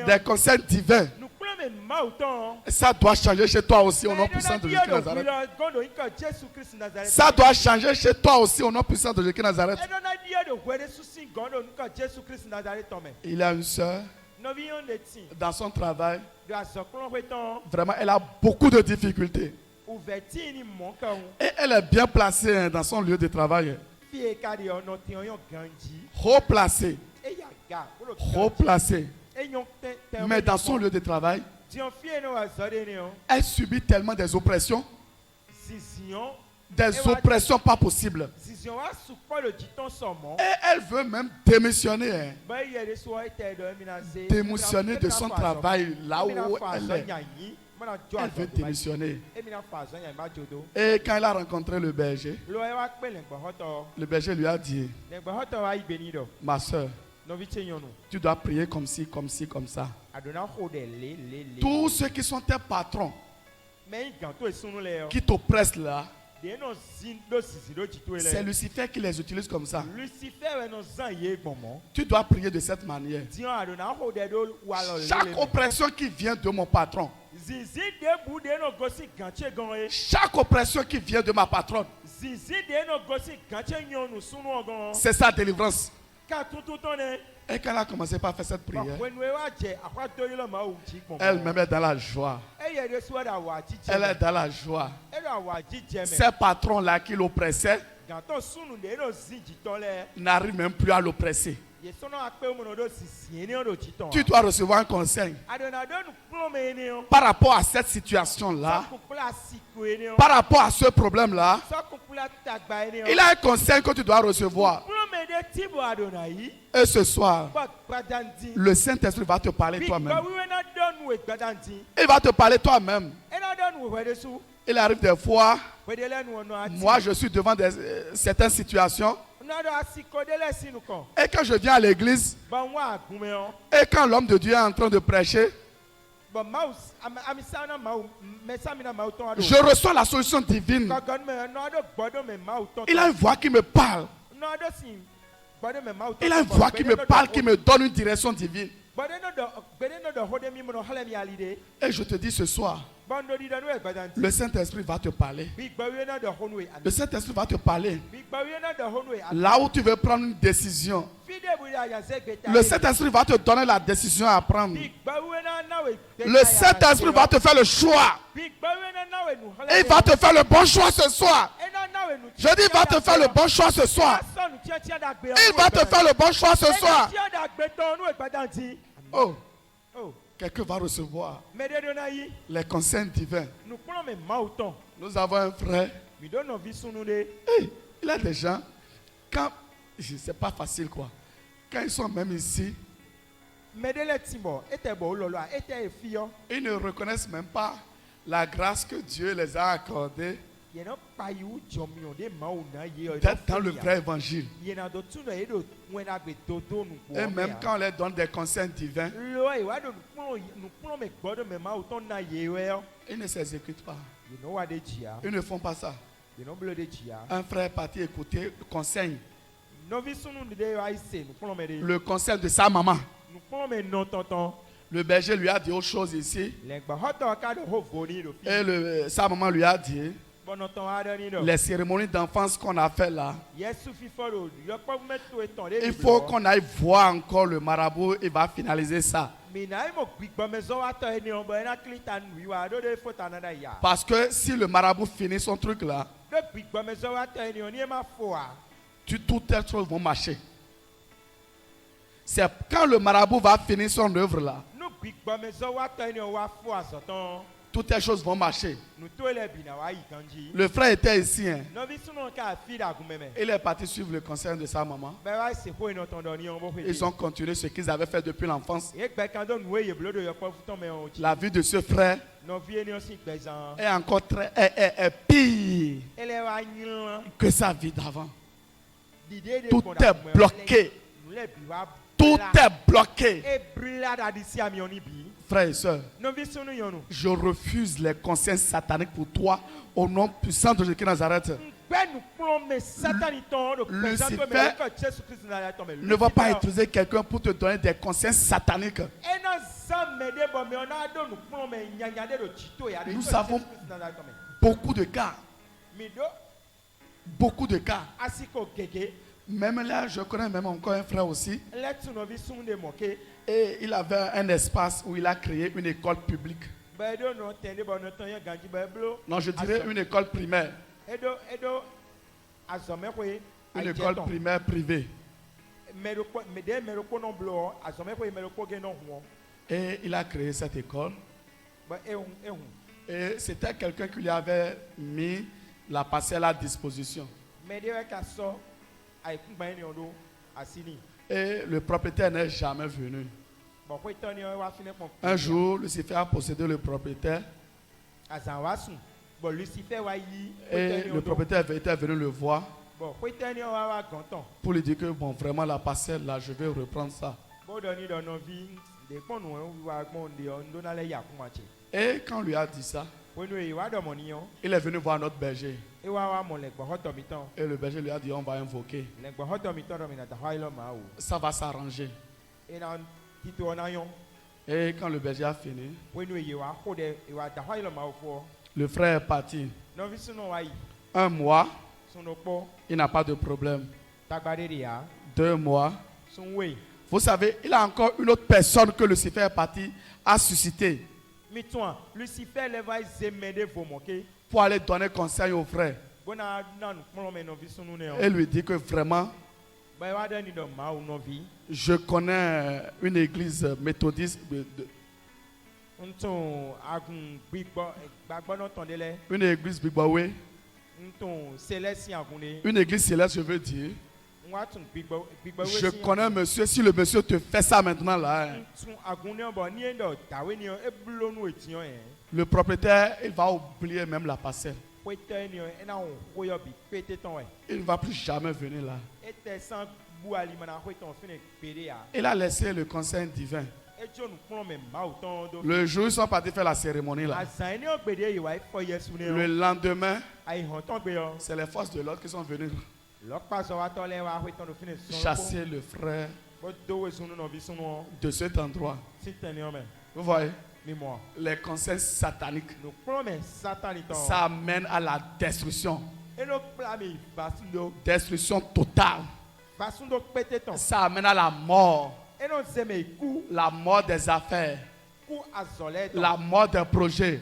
Des conseils divins. Ça doit changer chez toi aussi au nom puissant de Jésus Nazareth. Ça doit changer chez toi aussi au nom puissant de Jésus Nazareth. Il a une soeur dans son travail. Vraiment, elle a beaucoup de difficultés. Et elle est bien placée dans son lieu de travail. Haut placée. Haut placée. Mais dans son lieu de travail, elle subit tellement des oppressions. Des oppressions pas possibles. Et elle veut même démissionner. Démissionner de son travail là où elle est. Elle veut démissionner. Et quand elle a rencontré le berger lui a dit: ma soeur, tu dois prier comme ci, comme ci, comme ça. Tous ceux qui sont tes patrons, qui t'oppressent là, c'est Lucifer qui les utilise comme ça. Tu dois prier de cette manière. Chaque oppression qui vient de mon patron, chaque oppression qui vient de ma patronne, c'est sa délivrance. Et quand elle a commencé par faire cette prière, elle-même est dans la joie. Elle est dans la joie. Ces patrons-là qui l'oppressaient n'arrivent même plus à l'oppresser. Tu dois recevoir un conseil par rapport à cette situation-là, par rapport à ce problème-là. Il a un conseil que tu dois recevoir. Et ce soir, le Saint-Esprit va te parler toi-même. Il va te parler toi-même. Il arrive des fois, moi je suis devant certaines situations. Et quand je viens à l'église, et quand l'homme de Dieu est en train de prêcher, je reçois la solution divine. Il a une voix qui me parle. Il a une voix qui me parle, qui me donne une direction divine. Et je te dis ce soir, le Saint-Esprit va te parler. Le Saint-Esprit va te parler. Là où tu veux prendre une décision, le Saint-Esprit va te donner la décision à prendre. Le Saint-Esprit va te faire le choix. Et il va te faire le bon choix ce soir. Je dis, il va te faire le bon choix ce soir. Il va te faire le bon choix ce soir. Oh. Quelqu'un va recevoir les conseils divins. Nous avons un frère. Hey, il a des gens, quand, c'est pas facile quoi. Quand ils sont même ici, ils ne reconnaissent même pas la grâce que Dieu les a accordée d'être dans le vrai évangile. Et même quand on leur donne des conseils divins, ils ne s'exécutent pas. Ils ne font pas ça. Un frère est parti écouter le conseil. Le conseil de sa maman. Le berger lui a dit autre chose ici. Et sa maman lui a dit, les cérémonies d'enfance qu'on a fait là, il faut qu'on aille voir encore le marabout, il va finaliser ça. Parce que si le marabout finit son truc là, toutes les choses vont marcher. C'est quand le marabout va finir son œuvre là, toutes les choses vont marcher. Le frère était ici. Hein. Il est parti suivre le conseil de sa maman. Ils ont continué ce qu'ils avaient fait depuis l'enfance. La vie de ce frère est encore est pire que sa vie d'avant. Tout est bloqué. Tout est bloqué. Frères et sœurs, je refuse les conseils sataniques pour toi au nom puissant de Jésus de Nazareth. Lucifer ne va pas utiliser quelqu'un pour te donner des conseils sataniques. Nous avons beaucoup de cas. Beaucoup de cas. Même là, je connais même encore un frère aussi. Et il avait un espace où il a créé une école publique. Non, je dirais une école primaire. Une école primaire privée. Et il a créé cette école. Et c'était quelqu'un qui lui avait mis la parcelle à disposition. Et le propriétaire n'est jamais venu. Un jour, Lucifer a possédé le propriétaire. Et le propriétaire était venu le voir pour lui dire que bon, vraiment la parcelle là, je vais reprendre ça. Et quand on lui a dit ça, il est venu voir notre berger. Et le berger lui a dit on va invoquer. Ça va s'arranger. Et quand le berger a fini, le frère est parti. Un mois, il n'a pas de problème. 2 mois. Vous savez, il a encore une autre personne que Lucifer est parti à susciter. Pour aller donner conseil au frère. Et lui dit que vraiment, je connais une église méthodiste, une église Bigbawe, une église céleste, je veux dire. Je connais un monsieur, si le monsieur te fait ça maintenant là, le propriétaire, il va oublier même la parcelle. Il ne va plus jamais venir là. Il a laissé le conseil divin. Le jour où ils sont partis faire la cérémonie là, le lendemain, c'est les forces de l'ordre qui sont venues chasser le frère de cet endroit. Vous voyez? Les conseils sataniques, ça amène à la destruction. Destruction totale. Ça amène à la mort. La mort des affaires. La mort des projets.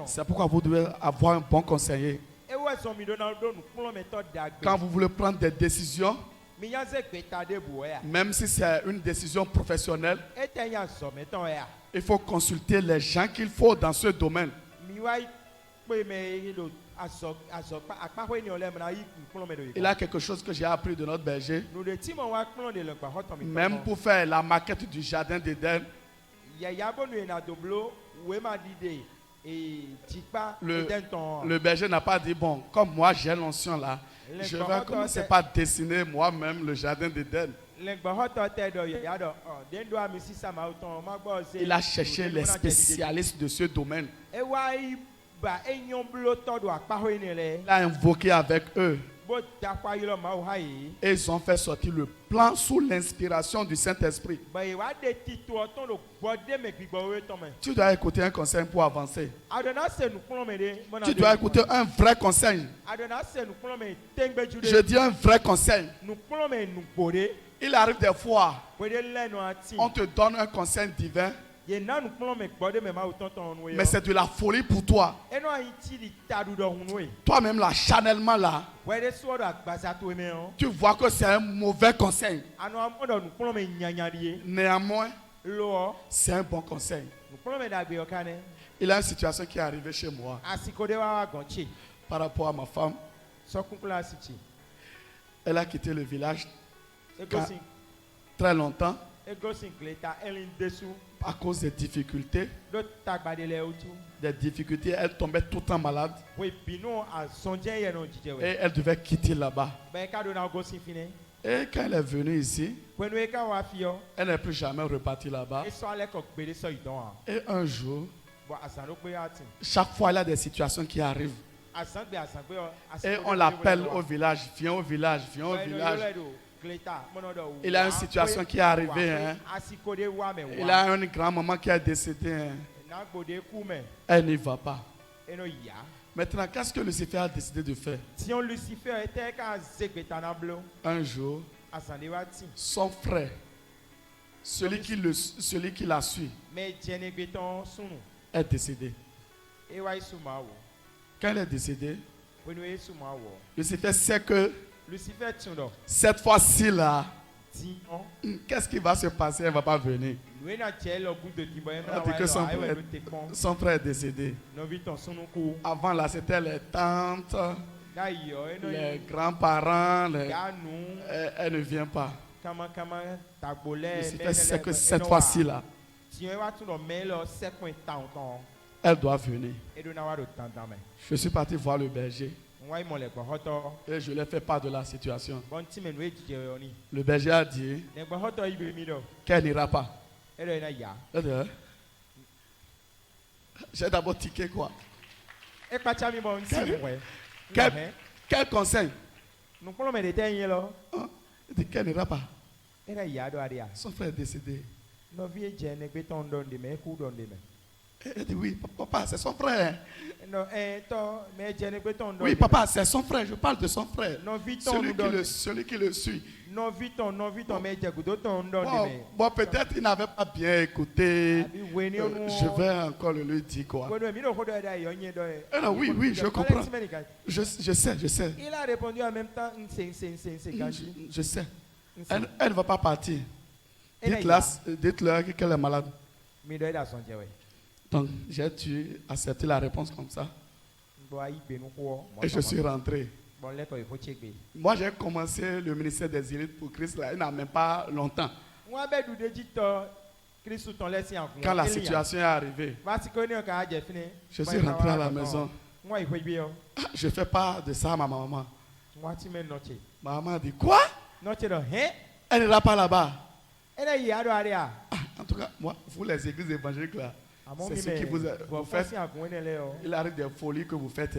C'est pourquoi vous devez avoir un bon conseiller. Quand vous voulez prendre des décisions, même si c'est une décision professionnelle, il faut consulter les gens qu'il faut dans ce domaine. Il y a quelque chose que j'ai appris de notre berger. Même pour faire la maquette du jardin d'Éden, le berger n'a pas dit, bon, comme moi j'ai l'onction là, je vais commencer par dessiner moi-même le jardin d'Éden. Il a cherché les spécialistes de ce domaine. Il a invoqué avec eux. Et ils ont fait sortir le plan sous l'inspiration du Saint-Esprit. Tu dois écouter un conseil pour avancer. Tu dois écouter un vrai conseil. Je dis un vrai conseil. Il arrive des fois, on te donne un conseil divin, mais c'est de la folie pour toi. Toi-même, là, charnellement là, tu vois que c'est un mauvais conseil. Néanmoins, c'est un bon conseil. Il y a une situation qui est arrivée chez moi par rapport à ma femme. Elle a quitté le village très longtemps à cause des difficultés. Des difficultés, elle tombait tout le temps malade. Et elle devait quitter là-bas. Et quand elle est venue ici, elle n'est plus jamais repartie là-bas. Et un jour, chaque fois, elle a des situations qui arrivent. Et on l'appelle au village, viens au village, viens au village. Il a une situation qui est arrivée. Hein. Il a une grand-maman qui est décédée. Hein. Elle n'y va pas. Maintenant, qu'est-ce que Lucifer a décidé de faire? Un jour, son frère, celui qui la suit, est décédé. Quand il est décédé, Lucifer sait que cette fois-ci là, qu'est-ce qui va se passer? Elle ne va pas venir. Que son frère est décédé. Avant là, c'était les tantes, les grands-parents. Elle ne vient pas. Lucifer sait que cette fois-ci là, elle doit venir. Je suis parti voir le berger. Et je lui ai fait part de la situation. Le berger a dit qu'elle n'ira pas. J'ai d'abord tiqué quoi. Quel conseil? Il dit qu'elle n'ira pas. Son frère est décédé. Elle dit oui, papa, c'est son frère. Oui, papa, c'est son frère. Je parle de son frère. Celui qui le suit. Bon, peut-être il n'avait pas bien écouté. Je vais encore le lui dire quoi. Oui, je comprends. Je sais. Il a répondu en même temps. Je sais. Elle ne va pas partir. Dites-leur qu'elle est malade. Donc, j'ai dû accepter la réponse comme ça. Et je suis rentré. Moi, j'ai commencé le ministère des élites pour Christ, là, il n'a même pas longtemps. Quand la situation est arrivée, je suis rentré à la maison. Je fais part de ça à ma maman. Ma maman a dit, quoi? Elle n'ira pas là-bas. En tout cas, moi, vous les églises évangéliques là, c'est ce qui vous faites. Il arrive des folies que vous faites.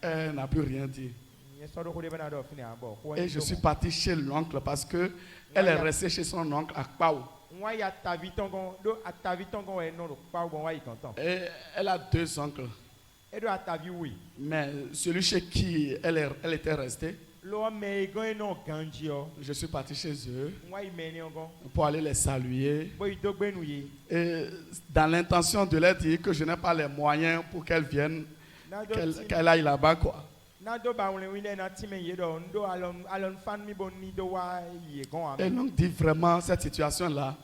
Elle n'a plus rien dit. Et je suis parti chez l'oncle parce que elle est restée chez son oncle à Kpao. Et elle a deux oncles. Mais celui chez qui elle était restée, je suis parti chez eux pour aller les saluer. Et dans l'intention de leur dire que je n'ai pas les moyens pour qu'elle vienne, qu'elle aille là-bas, quoi. Et donc dit vraiment cette situation-là,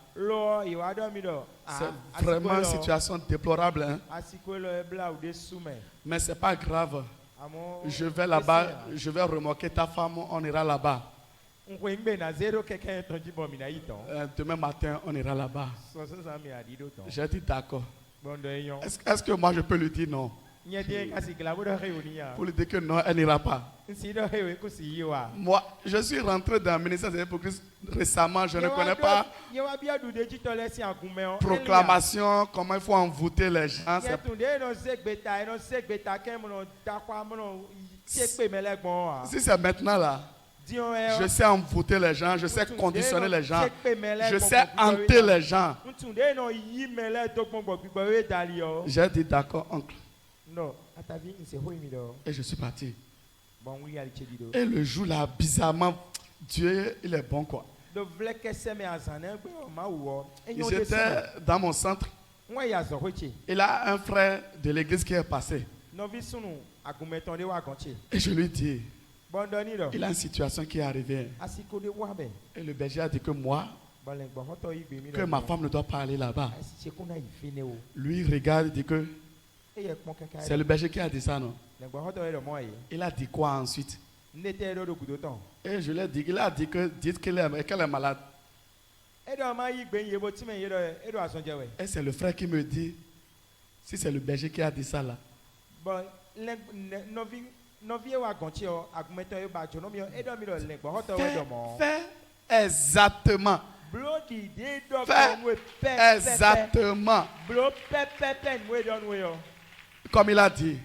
c'est vraiment une situation déplorable. Hein? Mais c'est pas grave. Je vais là-bas, je vais remorquer ta femme, on ira là-bas. Demain matin, on ira là-bas. J'ai dit d'accord. Est-ce que moi je peux lui dire non? Pour lui dire que non, elle n'ira pas. Moi, je suis rentré dans le ministère des Hypocrites récemment, je ne connais pas proclamation, comment il faut envoûter les gens. Si c'est maintenant là, je sais envoûter les gens, je sais conditionner les gens, je sais hanter les gens. J'ai dit d'accord, oncle. Et je suis parti. Et le jour là, bizarrement, Dieu, il est bon quoi. J'étais dans mon centre. Il a un frère de l'église qui est passé. Et je lui dis, il a une situation qui est arrivée. Et le berger a dit que moi, que ma femme ne doit pas aller là-bas. Lui il regarde et dit que c'est le berger qui a dit ça, non? Il a dit quoi ensuite? Et je lui ai dit, il a dit que dites qu'elle est malade. Et c'est le frère qui me dit, si c'est le berger qui a dit ça là. Fais exactement. Fais exactement. Comme il a dit.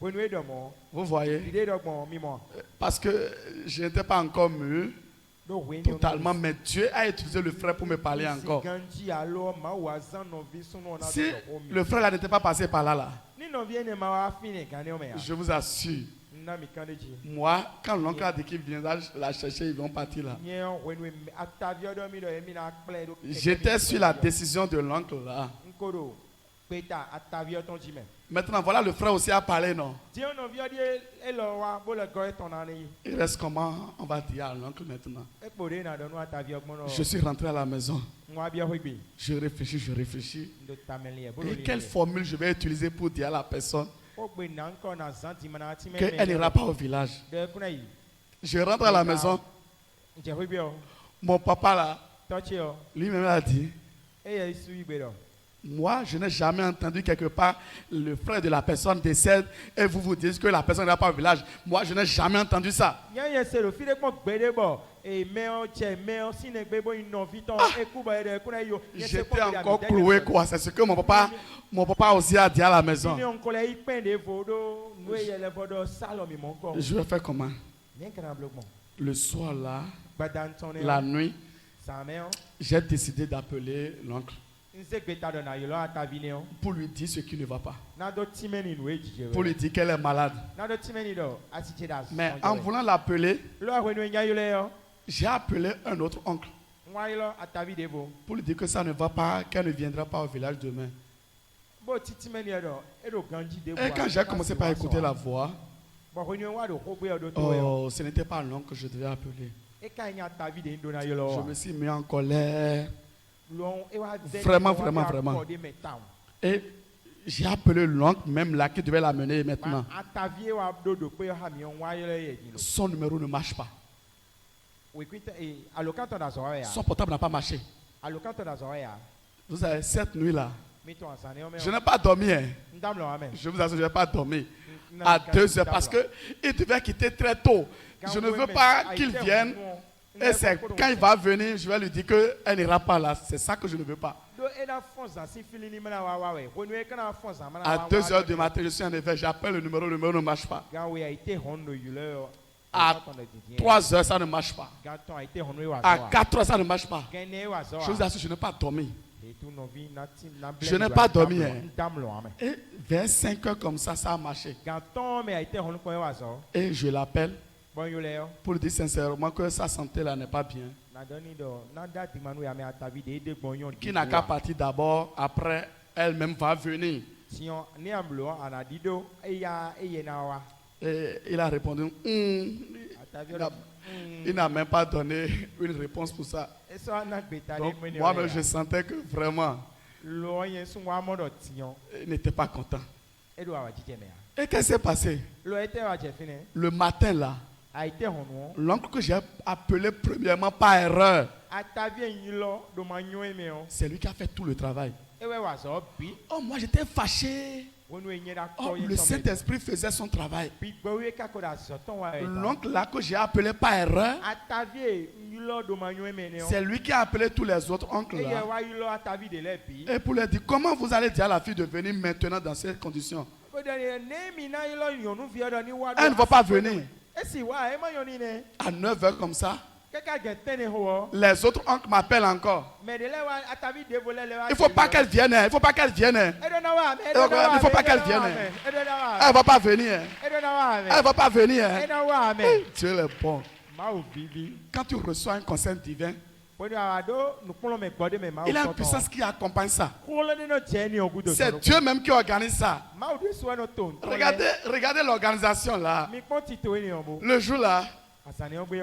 Vous voyez? Parce que je n'étais pas encore mûr totalement, mais Dieu a utilisé le frère pour me parler encore. Si le frère là n'était pas passé par là, je vous assure, moi, quand l'oncle a dit qu'il viendra la chercher, ils vont partir là. J'étais sur la décision de l'oncle là. Maintenant, voilà, le frère aussi a parlé, non? Il reste comment on va dire à l'oncle maintenant? Je suis rentré à la maison. Je réfléchis. Et quelle formule je vais utiliser pour dire à la personne qu'elle n'ira pas au village? Je rentre à la maison. Mon papa là, lui-même a dit, moi, je n'ai jamais entendu quelque part le frère de la personne décède et vous vous dites que la personne n'ira pas au village. Moi, je n'ai jamais entendu ça. J'étais encore cloué quoi. C'est ce que mon papa aussi a dit à la maison. Je vais faire comment? Le soir là, la nuit, j'ai décidé d'appeler l'oncle pour lui dire ce qui ne va pas. Pour lui dire qu'elle est malade. Mais en voulant l'appeler, j'ai appelé un autre oncle pour lui dire que ça ne va pas, qu'elle ne viendra pas au village demain. Et quand j'ai commencé par écouter la voix, oh, ce n'était pas l'oncle que je devais appeler. Je me suis mis en colère. Vraiment. Et j'ai appelé l'oncle, même là, qui devait l'amener maintenant. Son numéro ne marche pas. Son portable n'a pas marché. Vous savez, cette nuit-là, je n'ai pas dormi. Je vous assure, je n'ai pas dormi. À 2 heures, parce qu'il devait quitter très tôt. Je ne veux pas qu'il vienne. Et c'est quand il va venir, je vais lui dire qu'elle n'ira pas là. C'est ça que je ne veux pas. À 2 heures du matin, je suis en effet, j'appelle le numéro ne marche pas. À 3 heures, ça ne marche pas. À 4 heures, ça ne marche pas. Je vous assure, je n'ai pas dormi. Je n'ai pas dormi. Et vers 5 heures comme ça, ça a marché. Et je l'appelle pour lui dire sincèrement que sa santé là n'est pas bien. Qui n'a qu'à partir d'abord, après elle-même va venir. Et il a répondu, il n'a même pas donné une réponse pour ça. Donc, moi-même, je sentais que vraiment, il n'était pas content. Et qu'est-ce qui s'est passé? Le matin là, l'oncle que j'ai appelé premièrement par erreur, c'est lui qui a fait tout le travail. Oh, moi j'étais fâché. Oh, le Saint-Esprit faisait son travail. L'oncle là que j'ai appelé par erreur, c'est lui qui a appelé tous les autres oncles là. Et pour leur dire, comment vous allez dire à la fille de venir maintenant dans ces conditions? Elle ne va pas venir. À 9 heures comme ça. Les autres oncles m'appellent encore. Il ne faut pas qu'elle vienne. Il ne faut pas qu'elle vienne. Il ne faut pas qu'elle vienne. Elle ne va pas venir. Elle ne va pas venir. Dieu est bon. Quand tu reçois un conseil divin, il y a une puissance qui accompagne ça. C'est Dieu même qui organise ça. Regardez l'organisation là. Le jour là,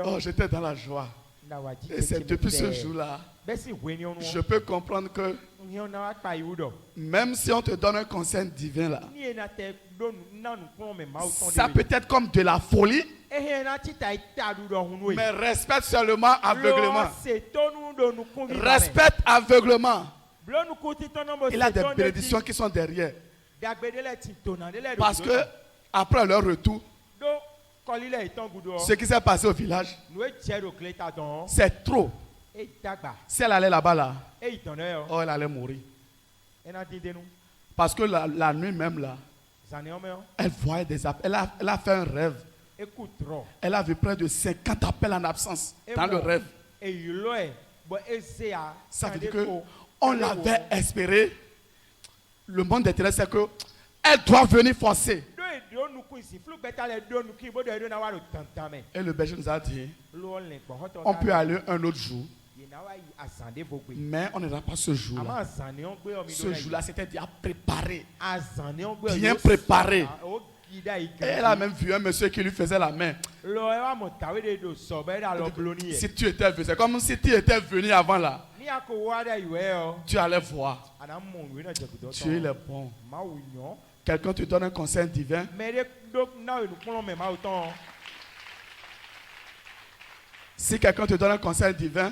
oh, j'étais dans la joie. Et c'est depuis ce jour-là, je peux comprendre que même si on te donne un conseil divin là, ça peut être comme de la folie, mais respecte seulement aveuglement. Respecte aveuglement. Il y a des bénédictions qui sont derrière. Parce que après leur retour, ce qui s'est passé au village, c'est trop. Si elle allait là-bas, là, oh, elle allait mourir. Parce que la nuit même, là, elle voyait des appels. Elle a fait un rêve. Elle a vu près de 50 appels en absence dans le rêve. Ça veut dire qu'on l'avait espéré. Le monde des ténèbres, c'est qu'elle doit venir forcer. Et le berger nous a dit, on peut aller un autre jour, mais on n'ira pas ce jour-là. Ce jour-là, c'était déjà préparé, bien préparé. Et elle a même vu un monsieur qui lui faisait la main. Si tu étais venu, c'est comme si tu étais venu avant là. Tu allais voir. Dieu il est bon. Quelqu'un te donne un conseil divin. Si quelqu'un te donne un conseil divin,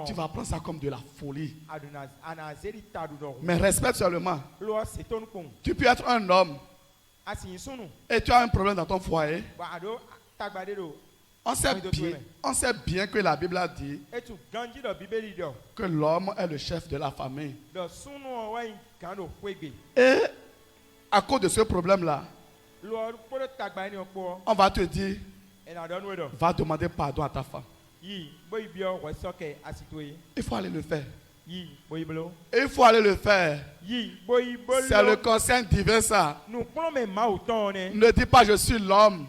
tu vas prendre ça comme de la folie. Mais respecte seulement. Tu peux être un homme et tu as un problème dans ton foyer. On sait bien que la Bible a dit que l'homme est le chef de la famille. Et à cause de ce problème-là, on va te dire, va demander pardon à ta femme. Il faut aller le faire. Il faut aller le faire. C'est le conseil divin ça. Ne dis pas je suis l'homme,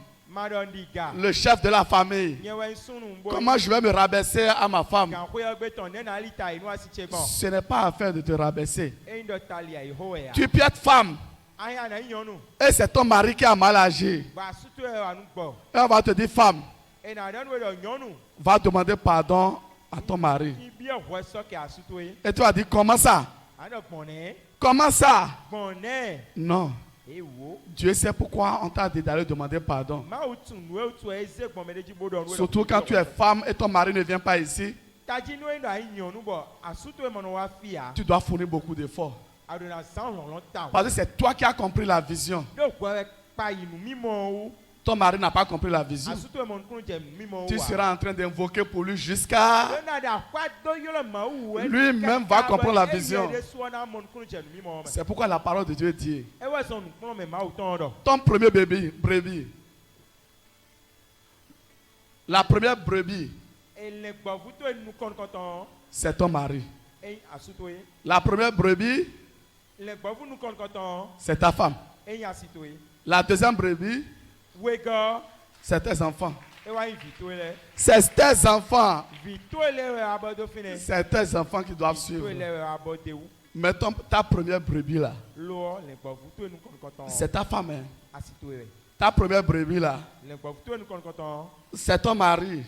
le chef de la famille. Comment je vais me rabaisser à ma femme? Ce n'est pas affaire de te rabaisser. Tu peux être femme. Et c'est ton mari qui a mal agi. Et on va te dire femme, va demander pardon à ton mari. Et tu vas dire comment ça? Comment ça? Non. Dieu sait pourquoi on t'a dit d'aller demander pardon. Surtout quand tu es femme et ton mari ne vient pas ici. Tu dois fournir beaucoup d'efforts. Parce que c'est toi qui as compris la vision. Ton mari n'a pas compris la vision. Tu seras en train d'invoquer pour lui jusqu'à... Lui-même va comprendre la vision. C'est pourquoi la parole de Dieu dit, ton premier brebis, la première brebis, c'est ton mari. La première brebis, c'est ta femme. La deuxième brebis, c'est tes enfants. C'est tes enfants. C'est tes enfants qui doivent suivre. Mais ta première brebis là, c'est ta femme. Hein. Ta première brebis là, c'est ton mari.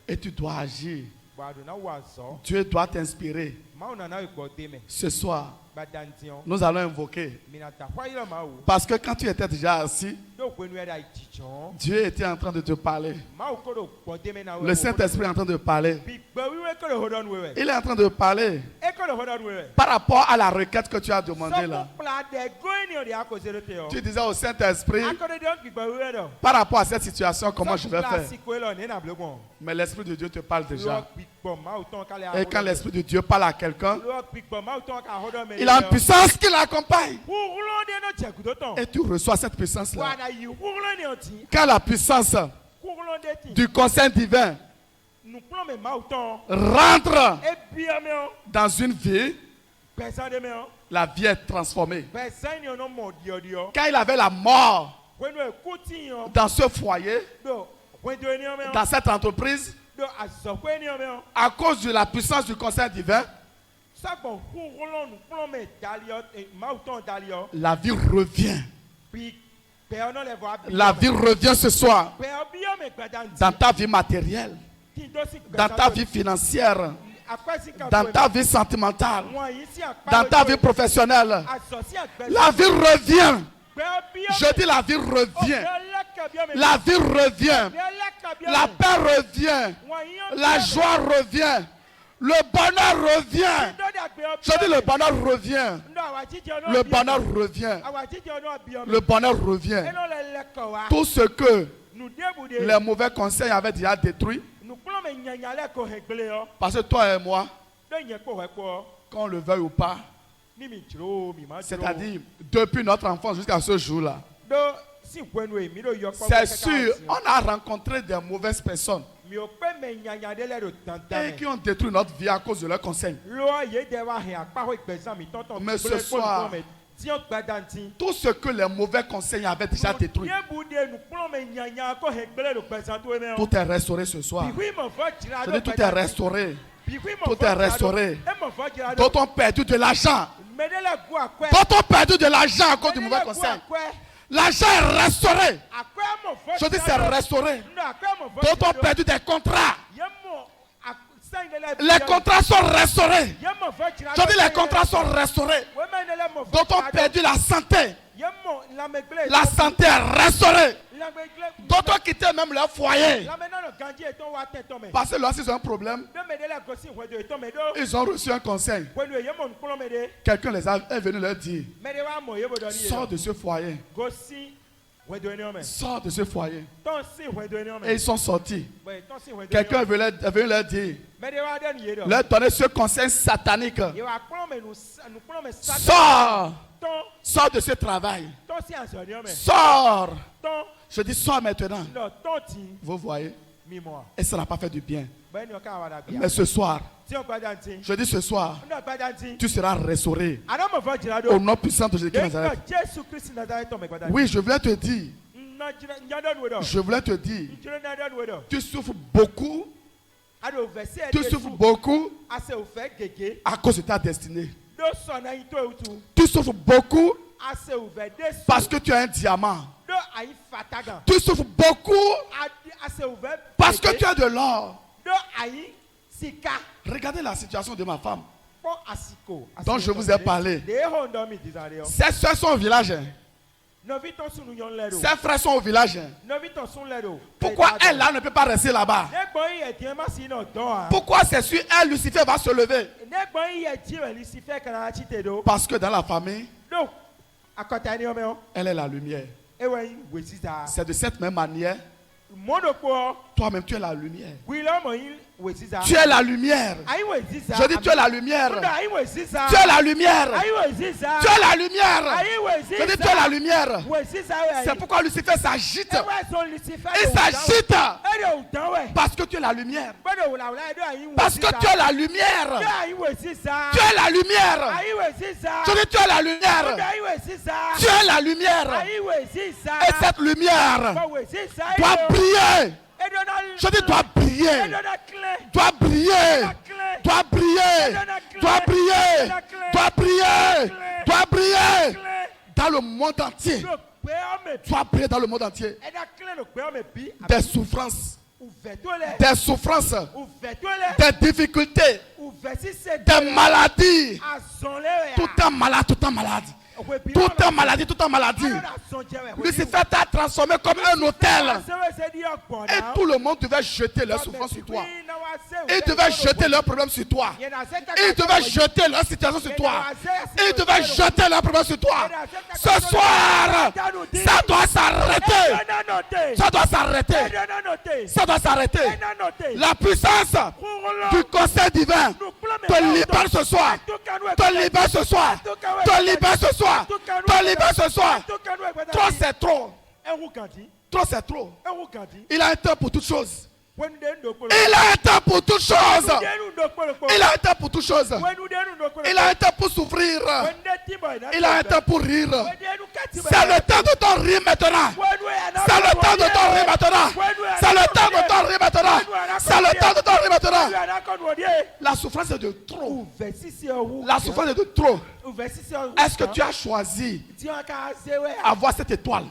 Et tu dois agir. Dieu doit t'inspirer. Ce soir, nous allons invoquer. Parce que quand tu étais déjà assis, Dieu était en train de te parler. Le Saint-Esprit est en train de parler. Il est en train de parler par rapport à la requête que tu as demandée là. Tu disais au Saint-Esprit, par rapport à cette situation, comment je vais faire? Mais l'Esprit de Dieu te parle déjà. Et quand l'Esprit de Dieu parle à quelqu'un, Il a une puissance qui l'accompagne. Et tu reçois cette puissance-là. Quand la puissance du conseil divin rentre dans une vie, la vie est transformée. Quand il avait la mort dans ce foyer, dans cette entreprise, à cause de la puissance du conseil divin, la vie revient. La vie revient ce soir dans ta vie matérielle, dans ta vie financière, dans ta vie sentimentale, dans ta vie professionnelle. La vie revient. Je dis la vie revient. La vie revient. La paix revient. La joie revient. Le bonheur revient. Je dis le bonheur revient. Le bonheur revient. Le bonheur revient. Tout ce que les mauvais conseils avaient déjà détruit. Parce que toi et moi, qu'on le veuille ou pas, c'est-à-dire depuis notre enfance jusqu'à ce jour-là, c'est sûr, on a rencontré des mauvaises personnes et qui ont détruit notre vie à cause de leurs conseils. Mais ce soir, tout ce que les mauvais conseils avaient déjà détruit, tout est restauré ce soir. Je dis tout est restauré. Tout est restauré. D'autres ont perdu de l'argent. D'autres ont perdu de l'argent à cause du mauvais conseil. L'argent est restauré. Je dis c'est restauré. D'autres ont perdu des contrats. Les contrats sont restaurés. Je dis les contrats sont restaurés. D'autres ont perdu la santé. La santé est restaurée. D'autres ont quitté même leur foyer. Parce que lorsqu'ils ont un problème, ils ont reçu un conseil. Quelqu'un est venu leur dire, sors de ce foyer. Sors de ce foyer. Et ils sont sortis. Quelqu'un est venu leur dire, leur donner ce conseil satanique. Sors. Sors de ce travail. Sors. Je dis sors maintenant. Vous voyez. Et ça n'a pas fait du bien. Mais ce soir, je dis ce soir, tu seras restauré au nom puissant de Jésus-Christ. Oui, je voulais te dire. Je voulais te dire. Tu souffres beaucoup. Tu souffres beaucoup à cause de ta destinée. Tu souffres beaucoup parce que tu as un diamant. Tu souffres beaucoup parce que tu as de l'or. Regardez la situation de ma femme dont je vous ai parlé. Ses soeurs sont au village. Ses frères sont au village. Pourquoi elle là ne peut pas rester là-bas? Pourquoi c'est sur elle Lucifer va se lever? Parce que dans la famille, elle est la lumière. C'est de cette même manière, toi-même tu es la lumière. Tu es la lumière. Je dis tu es la lumière. Tu es la lumière. Tu es la lumière. Je dis tu es la lumière. C'est pourquoi Lucifer s'agite. Il s'agite. Parce que tu es la lumière. Parce que tu es la lumière. Tu es la lumière. Je dis tu es la lumière. Tu es la lumière. Et cette lumière doit briller. Je dis dois briller. Dois briller. Dois briller. Dois briller. Dois briller. Dois briller. Dans le monde entier. Dois briller dans le monde entier. Des souffrances. Des souffrances. Des difficultés. Des maladies. Tout est malade. Tout est malade. Tout est maladie, tout est maladie. Lucifer t'a transformé comme un hôtel. Et tout le monde devait jeter leur souffrance sur toi. Ils devaient jeter leurs problèmes sur toi. Ils devaient jeter leur situation sur toi. Ils devaient jeter leurs problèmes sur toi. Ce soir, ça doit s'arrêter. Ça doit s'arrêter. Ça doit s'arrêter. La puissance du conseil divin te libère ce soir. Te libère ce soir. Te libère ce soir. Te libère ce soir. Trop c'est trop. Trop c'est trop. Il a un temps pour toutes choses. Il a un temps pour toutes choses. Il a un temps pour toutes choses. Il a un temps pour souffrir. Il a un temps pour rire. C'est le temps de ton rire maintenant. C'est le temps de ton rire maintenant. C'est le temps de ton rire maintenant. C'est le temps de ton rire maintenant. La souffrance est de trop. La souffrance est de trop. Est-ce que tu as choisi avoir cette étoile?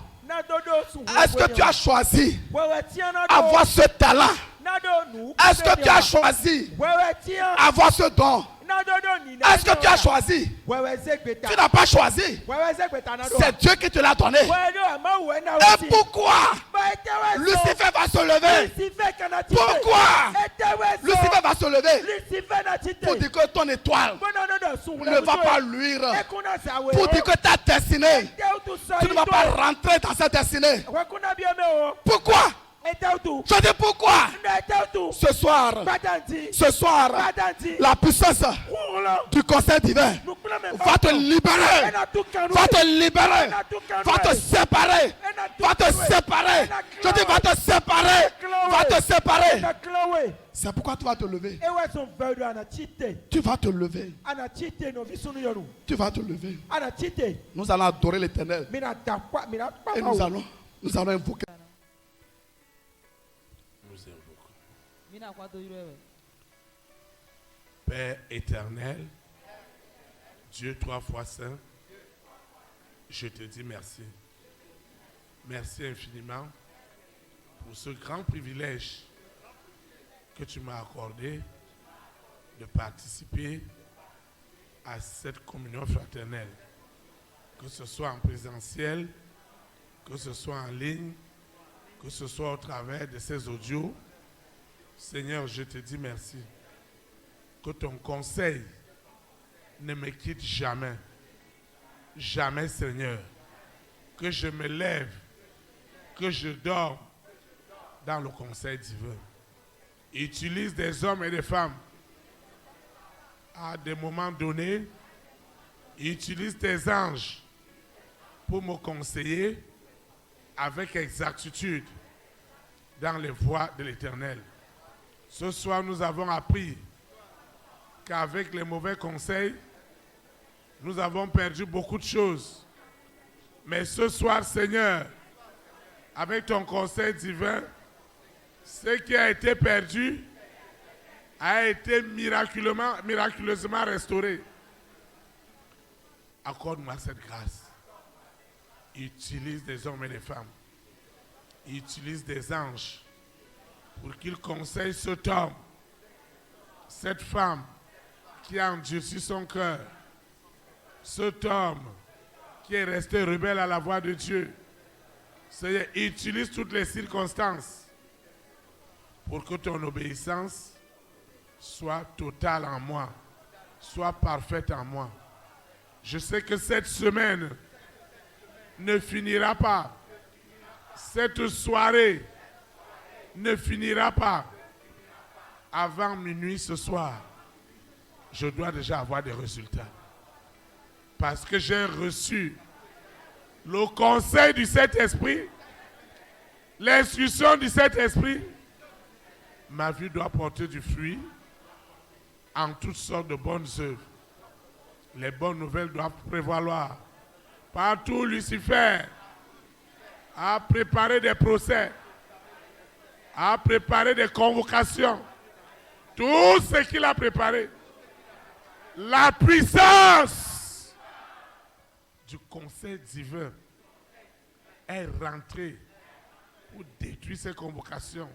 Est-ce que tu as choisi avoir ce talent? Est-ce que tu as choisi avoir ce don? Est-ce que tu as choisi? Tu n'as pas choisi. C'est Dieu qui te l'a donné. Et pourquoi Lucifer va se lever? Pourquoi Lucifer va se lever? Pour dire que ton étoile ne va pas luire. Pour dire que ta destinée, tu ne vas pas rentrer dans cette destinée. Pourquoi? Je dis pourquoi? Ce soir, la puissance du conseil divin va te libérer, va te libérer, va te séparer, va te séparer. Je dis va te séparer, va te séparer. C'est pourquoi tu vas te lever. Tu vas te lever. Tu vas te lever. Nous allons adorer l'Éternel. Et nous allons invoquer. Père éternel, Dieu 3 fois saint, je te dis merci. Merci infiniment pour ce grand privilège que tu m'as accordé de participer à cette communion fraternelle, que ce soit en présentiel, que ce soit en ligne, que ce soit au travers de ces audios. Seigneur, je te dis merci. Que ton conseil ne me quitte jamais. Jamais, Seigneur. Que je me lève, que je dors dans le conseil divin. Utilise des hommes et des femmes à des moments donnés. Utilise tes anges pour me conseiller avec exactitude dans les voies de l'Éternel. Ce soir, nous avons appris qu'avec les mauvais conseils, nous avons perdu beaucoup de choses. Mais ce soir, Seigneur, avec ton conseil divin, ce qui a été perdu a été miraculeusement restauré. Accorde-moi cette grâce. Utilise des hommes et des femmes. Utilise des anges pour qu'ils conseillent cet homme, cette femme qui a endurci son cœur, cet homme qui est resté rebelle à la voix de Dieu. Seigneur, utilise toutes les circonstances pour que ton obéissance soit totale en moi, soit parfaite en moi. Je sais que cette semaine ne finira pas. Cette soirée ne finira pas. Avant minuit ce soir, je dois déjà avoir des résultats. Parce que j'ai reçu le conseil du Saint-Esprit, l'instruction du Saint-Esprit. Ma vie doit porter du fruit en toutes sortes de bonnes œuvres. Les bonnes nouvelles doivent prévaloir. Partout, Lucifer a préparé des procès, a préparé des convocations. Tout ce qu'il a préparé, la puissance du conseil divin est rentrée pour détruire ces convocations,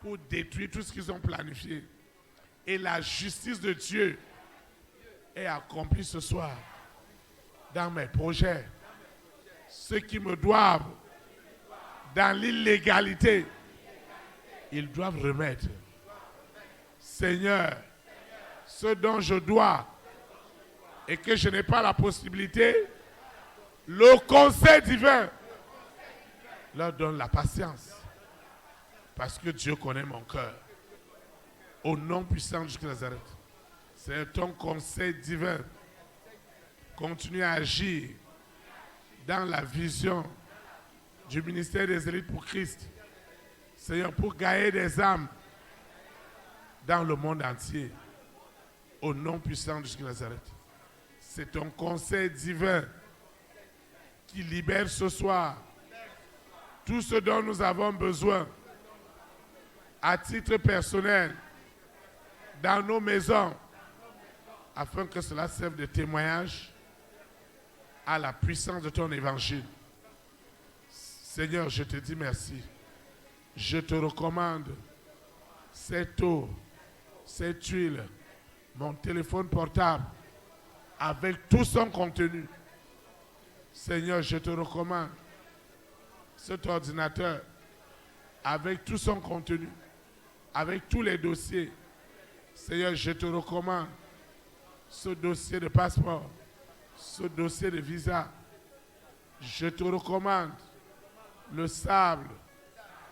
pour détruire tout ce qu'ils ont planifié. Et la justice de Dieu est accomplie ce soir dans mes projets. Ceux qui me doivent dans l'illégalité, ils doivent remettre. Seigneur, ce dont je dois et que je n'ai pas la possibilité, le conseil divin leur donne la patience. Parce que Dieu connaît mon cœur. Au nom puissant de Jésus Nazareth, c'est ton conseil divin. Continue à agir dans la vision du ministère des élites pour Christ. Seigneur, pour gagner des âmes dans le monde entier. Au nom puissant de Jésus Nazareth. C'est ton conseil divin qui libère ce soir tout ce dont nous avons besoin à titre personnel dans nos maisons afin que cela serve de témoignage à la puissance de ton évangile. Seigneur, je te dis merci. Je te recommande cette eau, cette huile, mon téléphone portable avec tout son contenu. Seigneur, je te recommande cet ordinateur avec tout son contenu, avec tous les dossiers. Seigneur, je te recommande ce dossier de passeport, ce dossier de visa. Je te recommande le sable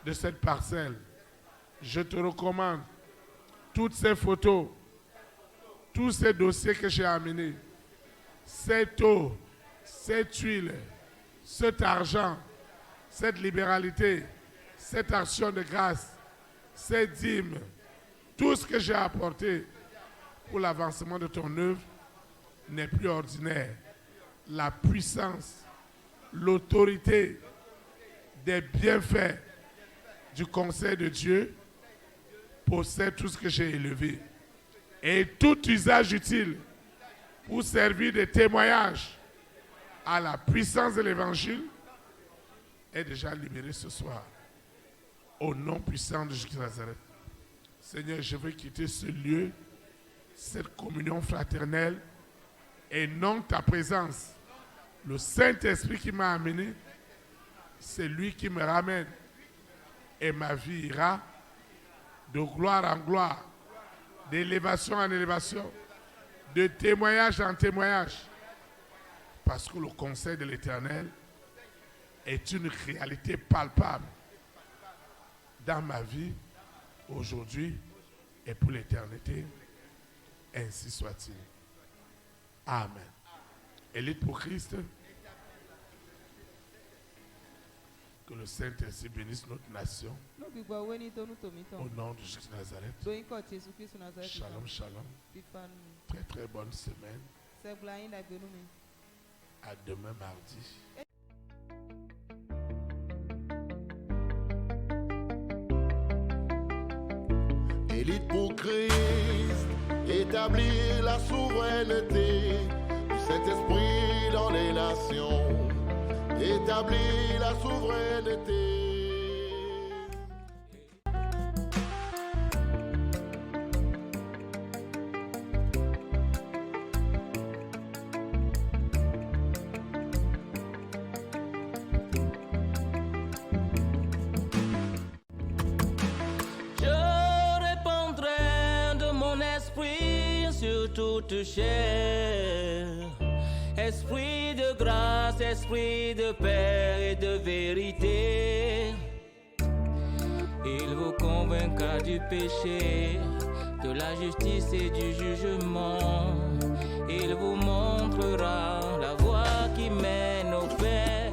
de cette parcelle. Je te recommande toutes ces photos, tous ces dossiers que j'ai amenés, cette eau, cette huile, cet argent, cette libéralité, cette action de grâce, cette dîme, tout ce que j'ai apporté pour l'avancement de ton œuvre n'est plus ordinaire. La puissance, l'autorité des bienfaits du conseil de Dieu possède tout ce que j'ai élevé. Et tout usage utile pour servir de témoignage à la puissance de l'évangile est déjà libéré ce soir. Au nom puissant de Jésus Nazareth. Seigneur, je veux quitter ce lieu, cette communion fraternelle, et non ta présence. Le Saint-Esprit qui m'a amené, c'est lui qui me ramène. Et ma vie ira de gloire en gloire, d'élévation en élévation, de témoignage en témoignage. Parce que le conseil de l'Éternel est une réalité palpable dans ma vie, aujourd'hui et pour l'éternité. Ainsi soit-il. Amen. Élite pour Christ. Que le Saint-Esprit bénisse notre nation. Au nom de Jésus Nazareth. Shalom, shalom. Très très bonne semaine. À demain mardi. Élite pour Christ, établir la souveraineté du Saint-Esprit dans les nations. Établir la souveraineté. Toute chair, esprit de grâce, esprit de paix et de vérité, il vous convaincra du péché, de la justice et du jugement, il vous montrera la voie qui mène au Père.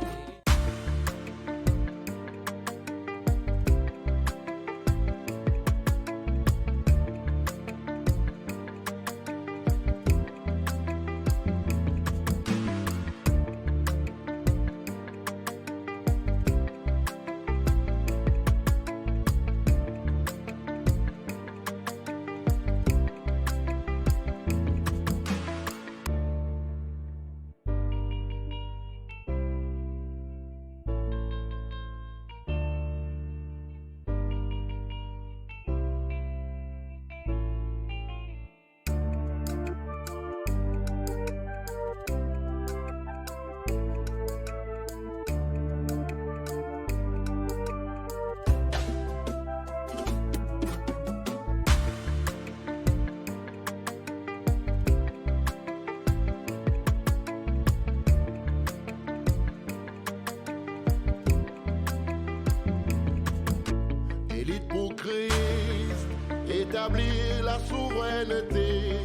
Christ, établir la souveraineté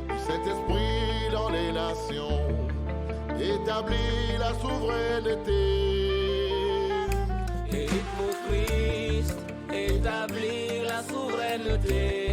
du Saint-Esprit dans les nations, établir la souveraineté. Élite pour Christ, établir la souveraineté